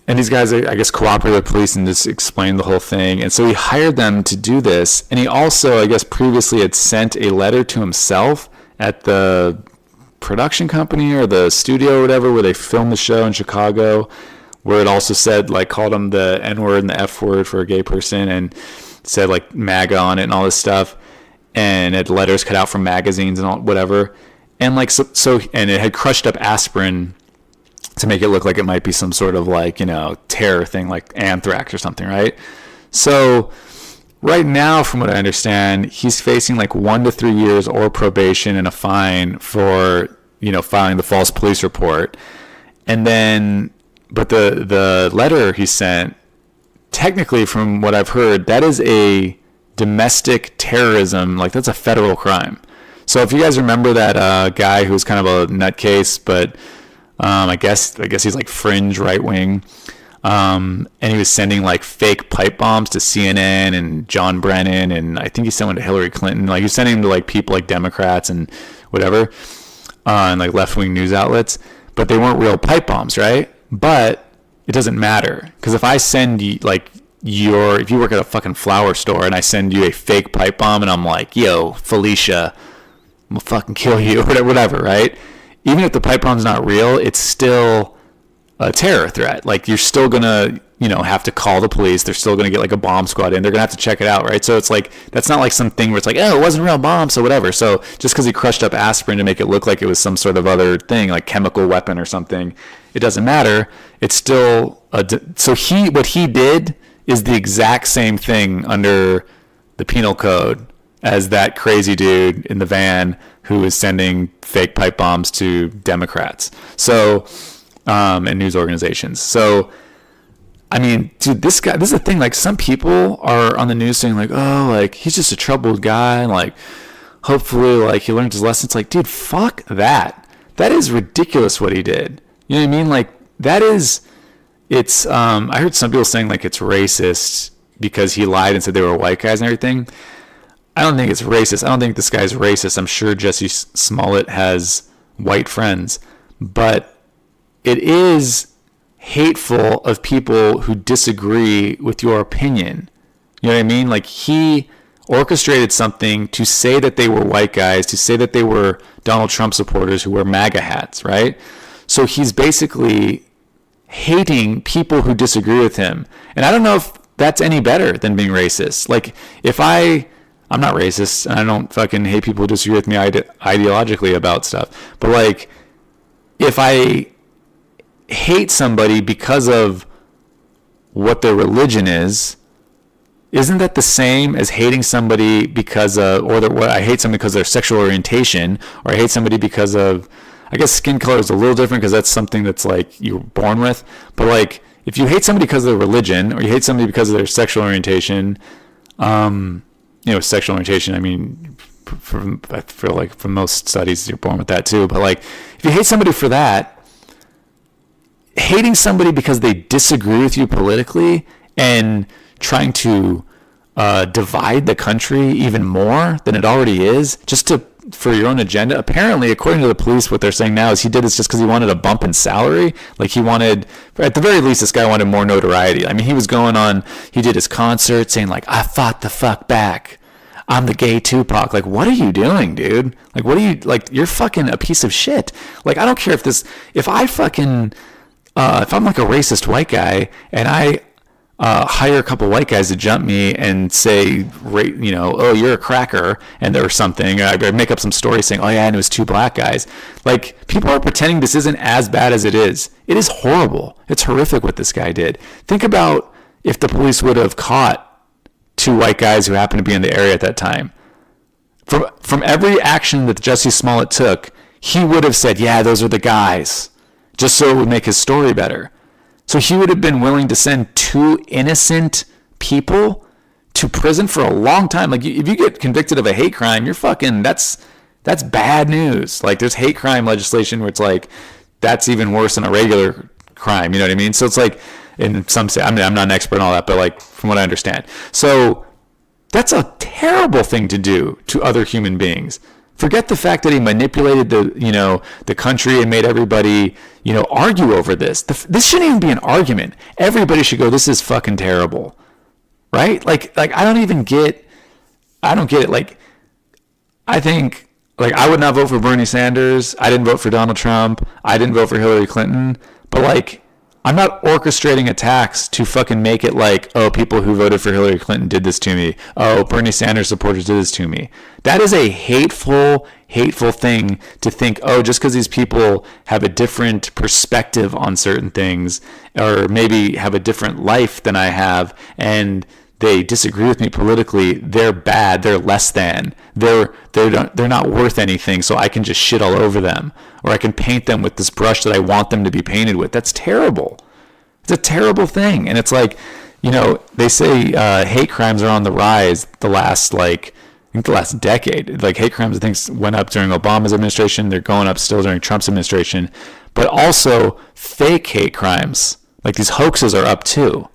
guess, cooperated with the police and just explained the whole thing. And so he hired them to do this. And he also, I guess, previously had sent a letter to himself at the production company or the studio or whatever where they filmed the show in Chicago, where it also said, like, called him the N-word and the F-word for a gay person, and said, like, MAGA on it and all this stuff. And it had letters cut out from magazines and all whatever, and like so and it had crushed up aspirin to make it look like it might be some sort of like terror thing, like anthrax or something, right? So right now, from what I understand, he's facing like 1 to 3 years or probation and a fine for filing the false police report. And then, but the letter he sent, technically, from what I've heard, that is a domestic terrorism, like that's a federal crime. So if you guys remember that guy who was kind of a nutcase, but I guess he's like fringe right wing, and he was sending like fake pipe bombs to CNN and John Brennan, and I think he sent one to Hillary Clinton. Like he was sending them to like people like Democrats and whatever, and like left wing news outlets, but they weren't real pipe bombs, right? But it doesn't matter, because if I send you like if you work at a fucking flower store and I send you a fake pipe bomb and I'm like, yo, Felicia, I'm gonna fucking kill you, or whatever, right? Even if the pipe bomb's not real, it's still a terror threat. Like you're still gonna, have to call the police. They're still gonna get like a bomb squad in. They're gonna have to check it out, right? So it's like, that's not like something where it's like, oh, it wasn't a real bomb, so whatever. So just because he crushed up aspirin to make it look like it was some sort of other thing, like chemical weapon or something, it doesn't matter. It's still what he did is the exact same thing under the penal code as that crazy dude in the van who is sending fake pipe bombs to Democrats. So, and news organizations. So, I mean, dude, this is the thing. Like, some people are on the news saying like, oh, like he's just a troubled guy, and like hopefully like he learned his lesson. It's like, dude, fuck that. That is ridiculous what he did. You know what I mean? Like that is. It's I heard some people saying like it's racist because he lied and said they were white guys and everything. I don't think it's racist. I don't think this guy's racist. I'm sure Jussie Smollett has white friends, but it is hateful of people who disagree with your opinion. You know what I mean? Like, he orchestrated something to say that they were white guys, to say that they were Donald Trump supporters who wear MAGA hats, right? So he's basically hating people who disagree with him. And I don't know if that's any better than being racist. Like, if I'm not racist, and I don't fucking hate people who disagree with me ideologically about stuff, but like, if I hate somebody because of what their religion is, isn't that the same as hating somebody because of, I hate somebody because of their sexual orientation, or I hate somebody because of, I guess skin color is a little different because that's something that's like you're born with. But like, if you hate somebody because of their religion, or you hate somebody because of their sexual orientation, sexual orientation, I mean, I feel like from most studies you're born with that too. But like, if you hate somebody for that, hating somebody because they disagree with you politically and trying to divide the country even more than it already is, just for your own agenda. Apparently, according to the police, what they're saying now is he did this just because he wanted a bump in salary. Like, he wanted, at the very least, this guy wanted more notoriety. I mean, he did his concert saying like, I fought the fuck back, I'm the gay Tupac. Like, what are you doing, dude? Like, you're fucking a piece of shit. Like, I don't care if I'm like a racist white guy and I hire a couple white guys to jump me and say, oh, you're a cracker, or something. I make up some story saying, oh yeah, and it was two black guys. Like, people are pretending this isn't as bad as it is. It is horrible. It's horrific what this guy did. Think about if the police would have caught two white guys who happened to be in the area at that time. From every action that Jussie Smollett took, he would have said, yeah, those are the guys, just so it would make his story better. So he would have been willing to send two innocent people to prison for a long time. Like, if you get convicted of a hate crime, you're fucking, that's bad news. Like, there's hate crime legislation where it's like, that's even worse than a regular crime. You know what I mean? So it's like, in some say, I'm not an expert on all that, but like, from what I understand. So that's a terrible thing to do to other human beings. Forget the fact that he manipulated the country and made everybody, argue over this. This shouldn't even be an argument. Everybody should go, this is fucking terrible. Right? Like I don't get it. Like, I think, like, I would not vote for Bernie Sanders. I didn't vote for Donald Trump. I didn't vote for Hillary Clinton. But like, I'm not orchestrating attacks to fucking make it like, oh, people who voted for Hillary Clinton did this to me. Oh, Bernie Sanders supporters did this to me. That is a hateful thing to think, oh, just because these people have a different perspective on certain things, or maybe have a different life than I have, and they disagree with me politically, they're bad, they're less than, they're not worth anything, so I can just shit all over them, or I can paint them with this brush that I want them to be painted with. That's terrible. It's a terrible thing. And it's like, they say hate crimes are on the rise the last decade. Like, hate crimes, I think, went up during Obama's administration. They're going up still during Trump's administration. But also fake hate crimes, like these hoaxes, are up too.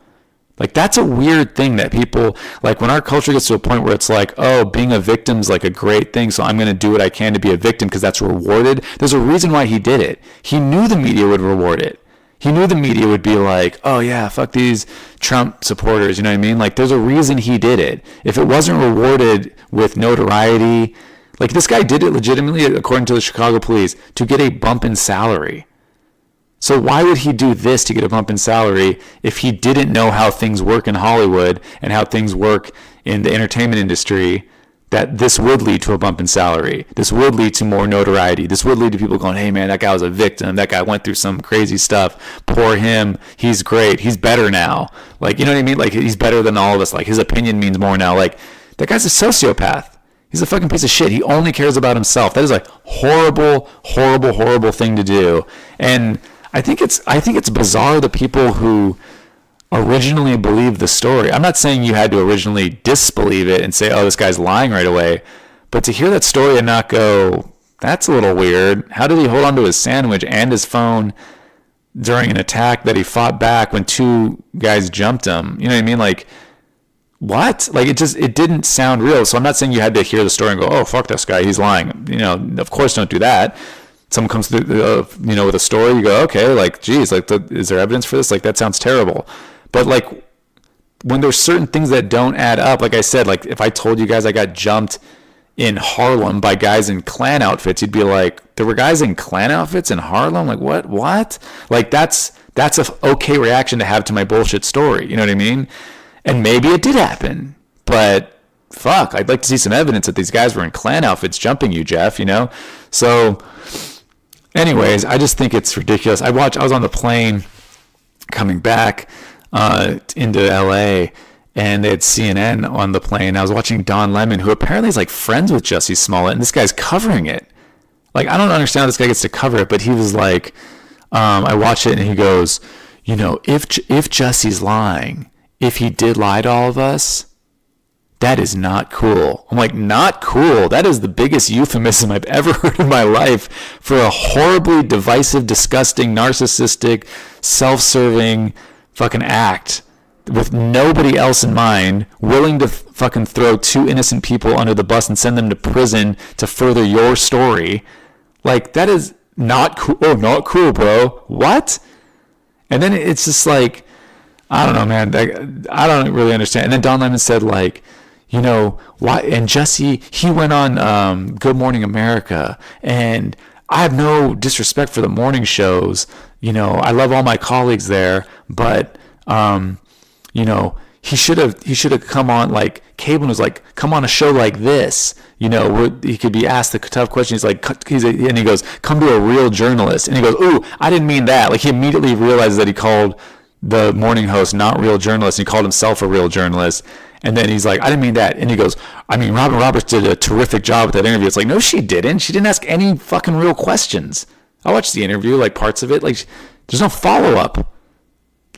Like, that's a weird thing that people, like, when our culture gets to a point where it's like, oh, being a victim's like a great thing, so I'm going to do what I can to be a victim because that's rewarded. There's a reason why he did it. He knew the media would reward it. He knew the media would be like, oh yeah, fuck these Trump supporters, you know what I mean? Like, there's a reason he did it. If it wasn't rewarded with notoriety, like, this guy did it legitimately, according to the Chicago police, to get a bump in salary. So why would he do this to get a bump in salary if he didn't know how things work in Hollywood and how things work in the entertainment industry, that this would lead to a bump in salary? This would lead to more notoriety. This would lead to people going, hey man, that guy was a victim. That guy went through some crazy stuff. Poor him. He's great. He's better now. Like, you know what I mean? Like, he's better than all of us. Like, his opinion means more now. Like, that guy's a sociopath. He's a fucking piece of shit. He only cares about himself. That is a horrible, horrible, horrible thing to do. And I think it's bizarre, the people who originally believed the story. I'm not saying you had to originally disbelieve it and say, oh, this guy's lying right away. But to hear that story and not go, that's a little weird. How did he hold on to his sandwich and his phone during an attack that he fought back when two guys jumped him? You know what I mean? Like, what? Like, it didn't sound real. So I'm not saying you had to hear the story and go, oh, fuck this guy, he's lying. Of course don't do that. someone comes through, with a story, you go, okay, like, geez, like, is there evidence for this? Like, that sounds terrible. But like, when there's certain things that don't add up, like I said, like if I told you guys I got jumped in Harlem by guys in Klan outfits, you'd be like, there were guys in Klan outfits in Harlem? Like, what? Like, that's a okay reaction to have to my bullshit story. You know what I mean? And maybe it did happen, but fuck, I'd like to see some evidence that these guys were in Klan outfits jumping you, Jeff, So anyways, I just think it's ridiculous. I was on the plane coming back into LA, and they had CNN on the plane. I was watching Don Lemon, who apparently is like friends with Jussie Smollett, and this guy's covering it. Like, I don't understand how this guy gets to cover it, but he was like, I watched it, and he goes, if Jussie's lying, if he did lie to all of us, that is not cool. I'm like, not cool? That is the biggest euphemism I've ever heard in my life for a horribly divisive, disgusting, narcissistic, self-serving fucking act with nobody else in mind, willing to fucking throw two innocent people under the bus and send them to prison to further your story. Like, that is not cool. Oh, not cool, bro. What? And then it's just like, I don't know, man. I don't really understand. And then Don Lemon said, like, why? And Jussie, he went on Good Morning America, and I have no disrespect for the morning shows. I love all my colleagues there, but he should have come on, like, Cable was like, come on a show like this, where he could be asked the tough question. He's like, and he goes, come to a real journalist. And he goes, ooh, I didn't mean that. Like, he immediately realizes that he called the morning host not real journalist. He called himself a real journalist. And then he's like, I didn't mean that. And he goes, I mean, Robin Roberts did a terrific job with that interview. It's like, no, she didn't. She didn't ask any fucking real questions. I watched the interview, like parts of it. Like, there's no follow-up.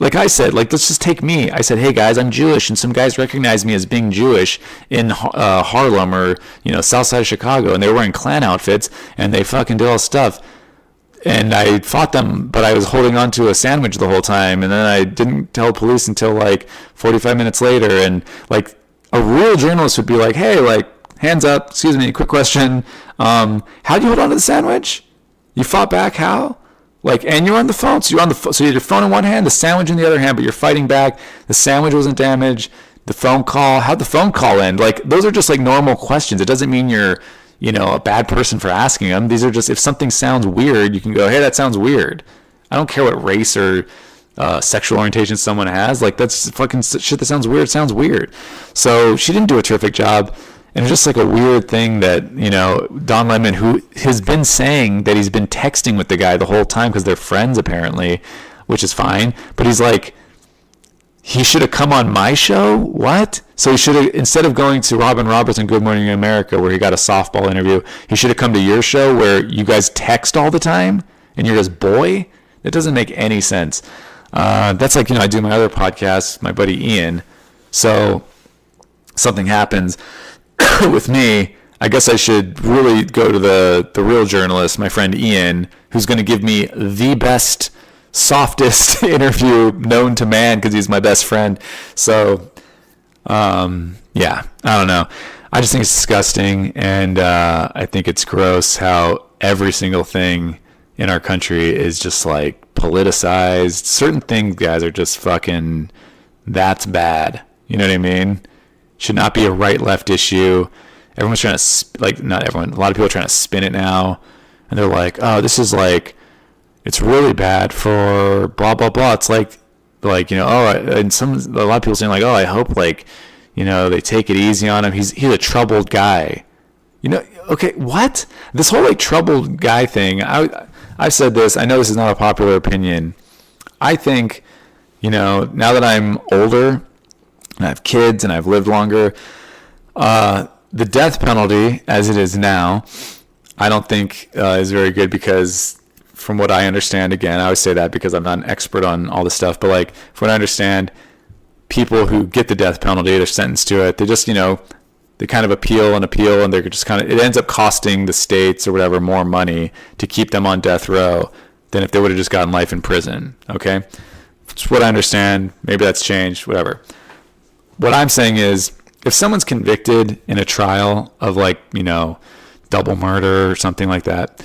Like I said, like, let's just take me. I said, hey, guys, I'm Jewish. And some guys recognize me as being Jewish in Harlem or, south side of Chicago. And they were wearing Klan outfits. And they fucking did all this stuff. And I fought them, but I was holding on to a sandwich the whole time. And then I didn't tell police until, like, 45 minutes later. And, like, a real journalist would be like, hey, like, hands up, excuse me, quick question. How'd you hold on to the sandwich? You fought back, how? Like, and you're on the phone, so you're on the phone. So you had your phone in one hand, the sandwich in the other hand, but you're fighting back. The sandwich wasn't damaged. The phone call, how'd the phone call end? Like, those are just like normal questions. It doesn't mean you're, a bad person for asking them. These are just, if something sounds weird, you can go, hey, that sounds weird. I don't care what race or sexual orientation someone has. Like, that's fucking shit that sounds weird. Sounds weird. So she didn't do a terrific job. And it's just like a weird thing that, Don Lemon, who has been saying that he's been texting with the guy the whole time because they're friends apparently, which is fine. But he's like, he should have come on my show? What? So he should have, instead of going to Robin Roberts and Good Morning America where he got a softball interview, he should have come to your show where you guys text all the time and you're his boy? That doesn't make any sense. That's like, I do my other podcast, my buddy Ian. So something happens with me, I guess I should really go to the real journalist, my friend Ian, who's going to give me the best, softest interview known to man because he's my best friend. So, yeah, I don't know. I just think it's disgusting, and I think it's gross how every single thing in our country is just like politicized. Certain things, guys, are just fucking, that's bad. You know what I mean? Should not be a right-left issue. Everyone's trying to, not everyone, a lot of people are trying to spin it now. And they're like, oh, this is like, it's really bad for blah, blah, blah. It's like, oh, and a lot of people saying like, oh, I hope like, they take it easy on him. He's a troubled guy. Okay, what? This whole like troubled guy thing, I've said this, I know this is not a popular opinion. I think, now that I'm older, and I have kids and I've lived longer, the death penalty as it is now, I don't think is very good because from what I understand, again, I always say that because I'm not an expert on all this stuff, but like from what I understand, people who get the death penalty, they're sentenced to it, they just, they kind of appeal and they're just kind of, it ends up costing the states or whatever more money to keep them on death row than if they would have just gotten life in prison. Okay. That's what I understand. Maybe that's changed, whatever. What I'm saying is, if someone's convicted in a trial of like, double murder or something like that,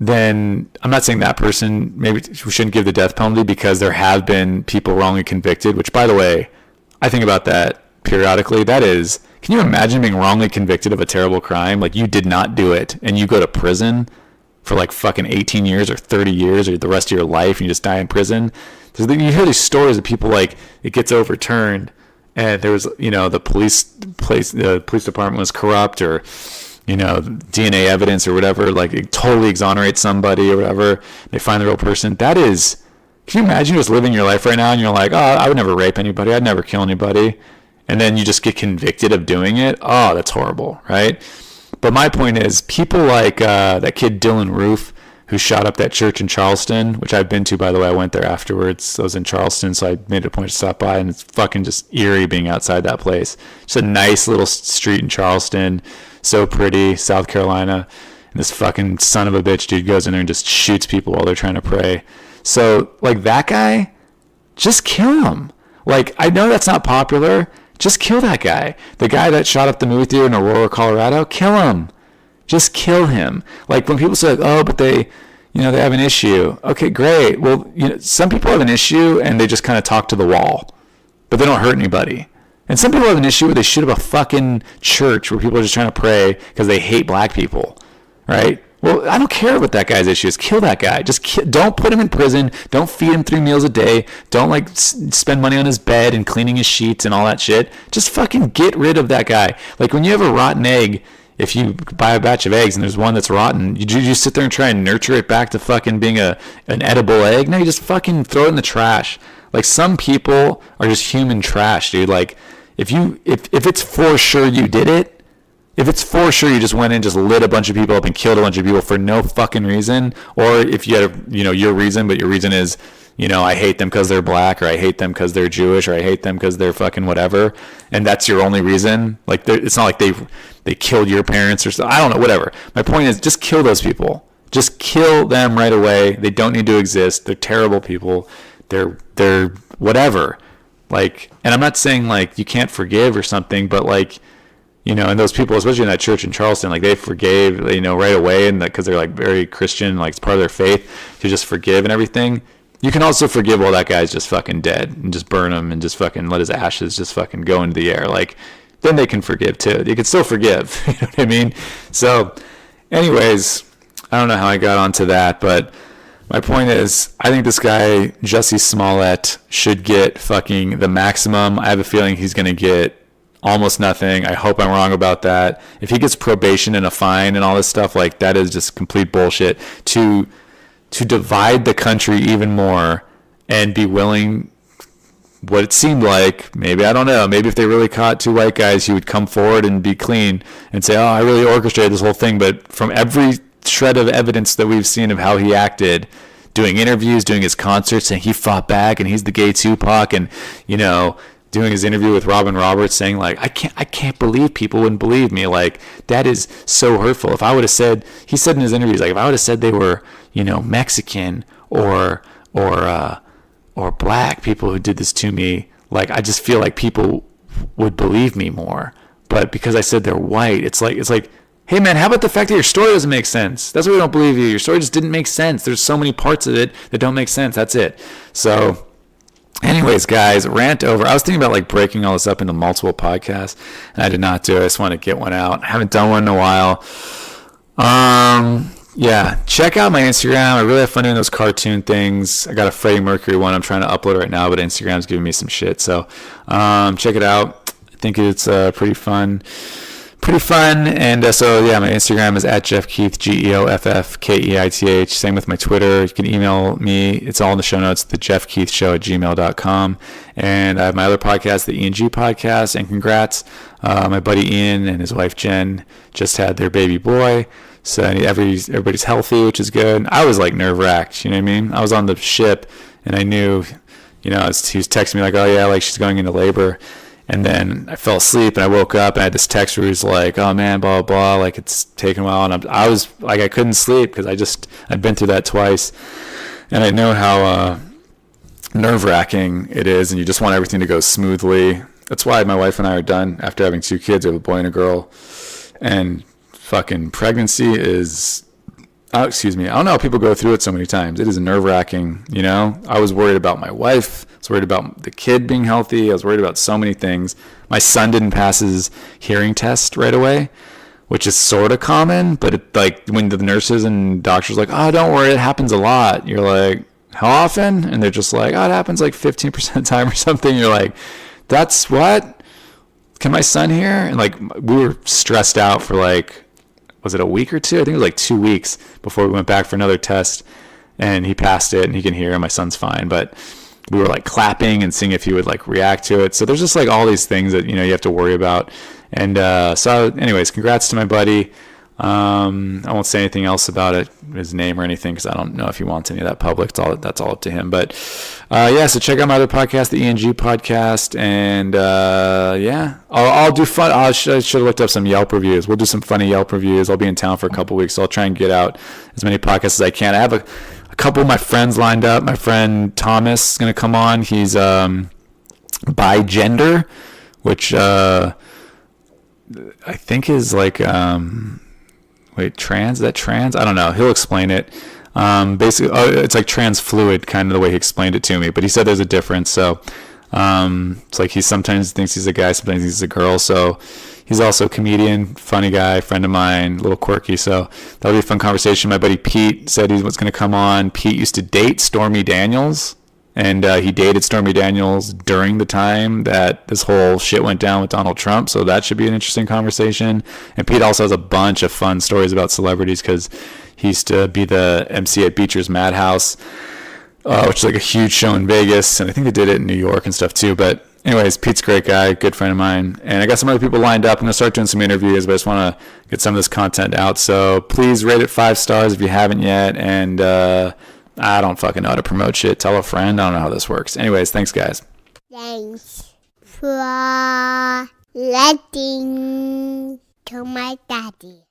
then I'm not saying that person, maybe we shouldn't give the death penalty, because there have been people wrongly convicted, which, by the way, I think about that periodically. That is, can you imagine being wrongly convicted of a terrible crime? Like, you did not do it, and you go to prison for like fucking 18 years or 30 years or the rest of your life, and you just die in prison. You hear these stories of people, like, it gets overturned, and there was, the police department was corrupt, or DNA evidence or whatever, like, it totally exonerates somebody or whatever. They find the real person. That is, can you imagine just living your life right now and you're like, oh, I would never rape anybody, I'd never kill anybody, and then you just get convicted of doing it? Oh, that's horrible, right? But my point is, people like that kid Dylan Roof, who shot up that church in Charleston, which I've been to, by the way. I went there afterwards. I was in Charleston, so I made it a point to stop by, and it's fucking just eerie being outside that place. It's a nice little street in Charleston, so pretty, South Carolina, and this fucking son of a bitch dude goes in there and just shoots people while they're trying to pray. So, like, that guy, just kill him. Like, I know that's not popular. Just kill that guy. The guy that shot up the movie theater in Aurora, Colorado, kill him. Just kill him. Like, when people say, oh, but they have an issue. Okay, great. Well, some people have an issue and they just kind of talk to the wall, but they don't hurt anybody. And some people have an issue where they shoot up a fucking church where people are just trying to pray because they hate black people, right? Well, I don't care what that guy's issue is. Kill that guy. Just don't put him in prison. Don't feed him 3 meals a day. Don't, like, spend money on his bed and cleaning his sheets and all that shit. Just fucking get rid of that guy. Like, when you have a rotten egg, if you buy a batch of eggs and there's one that's rotten, you just sit there and try and nurture it back to fucking being an edible egg? No, you just fucking throw it in the trash. Like, some people are just human trash, dude. Like, if it's for sure you did it, if it's for sure you just went in and just lit a bunch of people up and killed a bunch of people for no fucking reason, or if you had your reason, but your reason is, I hate them because they're black, or I hate them because they're Jewish, or I hate them because they're fucking whatever, and that's your only reason, like, it's not like they killed your parents or something. I don't know, whatever. My point is, just kill those people. Just kill them right away. They don't need to exist. They're terrible people. They're whatever. Like, and I'm not saying, like, you can't forgive or something, but, like, and those people, especially in that church in Charleston, like, they forgave, right away, and because they're, like, very Christian, like, it's part of their faith to just forgive and everything. You can also forgive while that guy's just fucking dead, and just burn him and just fucking let his ashes just fucking go into the air. Like, then they can forgive too. You can still forgive. You know what I mean? So, anyways, I don't know how I got onto that, but my point is, I think this guy, Jussie Smollett, should get fucking the maximum. I have a feeling he's going to get almost nothing. I hope I'm wrong about that. If he gets probation and a fine and all this stuff, like, that is just complete bullshit. To divide the country even more and be willing, what it seemed like, maybe, I don't know, maybe if they really caught 2 white guys, he would come forward and be clean and say, oh, I really orchestrated this whole thing. But from every shred of evidence that we've seen of how he acted, doing interviews, doing his concerts, saying he fought back and he's the gay Tupac, and, doing his interview with Robin Roberts saying, like, I can't believe people wouldn't believe me. Like, that is so hurtful. If I would have said, he said in his interviews, like, if I would have said they were, Mexican or black people who did this to me, like, I just feel like people would believe me more. But because I said they're white, it's like, hey man, how about the fact that your story doesn't make sense? That's why we don't believe you. Your story just didn't make sense. There's so many parts of it that don't make sense. That's it. So, anyways, guys, rant over. I was thinking about, like, breaking all this up into multiple podcasts, and I did not do it. I just want to get one out. I haven't done one in a while. Yeah, check out my Instagram. I really have fun doing those cartoon things. I got a Freddie Mercury one I'm trying to upload right now, but Instagram's giving me some shit. So check it out. I think it's pretty fun. And so yeah, my Instagram is at Jeff Keith, GeoffKeith. Same with my Twitter. You can email me. It's all in the show notes, thejeffkeithshow@gmail.com. And I have my other podcast, the Ian G podcast. And congrats, my buddy Ian and his wife Jen just had their baby boy. So everybody's healthy, which is good. I was, like, nerve-wracked, you know what I mean? I was on the ship, and I knew, he was texting me like, oh yeah, like, she's going into labor. And then I fell asleep, and I woke up, and I had this text where he was like, oh man, blah, blah, blah, like, it's taken a while. And I was, like, I couldn't sleep because I'd been through that twice. And I know how nerve-wracking it is, and you just want everything to go smoothly. That's why my wife and I are done after having 2 kids. We have a boy and a girl. And fucking pregnancy is, excuse me, I don't know how people go through it so many times. It is nerve-wracking, you know? I was worried about my wife. I was worried about the kid being healthy. I was worried about so many things. My son didn't pass his hearing test right away, which is sort of common, but it, like when the nurses and doctors are like, oh, don't worry, it happens a lot. You're like, how often? And they're just like, oh, it happens like 15% of the time or something. You're like, that's what? Can my son hear? And like, we were stressed out for like, was it a week or two? I think it was like 2 weeks before we went back for another test, and he passed it and he can hear, and my son's fine. But we were like clapping and seeing if he would like react to it. So there's just like all these things that, you know, you have to worry about. And so anyways, congrats to my buddy. I won't say anything else about it, his name or anything, because I don't know if he wants any of that public. That's all up to him. But yeah, so check out my other podcast, the ENG podcast, and yeah, I'll do fun. I should have looked up some Yelp reviews. We'll do some funny Yelp reviews. I'll be in town for a couple weeks, so I'll try and get out as many podcasts as I can. I have a couple of my friends lined up. My friend Thomas is going to come on. He's bi-gender, which I think is like trans? Is that trans? I don't know. He'll explain it. Basically, it's like trans fluid, kind of the way he explained it to me. But he said there's a difference. So it's like he sometimes thinks he's a guy, sometimes he's a girl. So he's also a comedian, funny guy, friend of mine, a little quirky. So that'll be a fun conversation. My buddy Pete said he was going to come on. Pete used to date Stormy Daniels. And he dated Stormy Daniels during the time that this whole shit went down with Donald Trump. So that should be an interesting conversation. And Pete also has a bunch of fun stories about celebrities because he used to be the MC at Beecher's Madhouse, which is like a huge show in Vegas. And I think they did it in New York and stuff too. But anyways, Pete's a great guy, good friend of mine. And I got some other people lined up. I'm going to start doing some interviews, but I just want to get some of this content out. So please rate it 5 stars if you haven't yet. And I don't fucking know how to promote shit. Tell a friend. I don't know how this works. Anyways, thanks, guys. Thanks for letting to my daddy.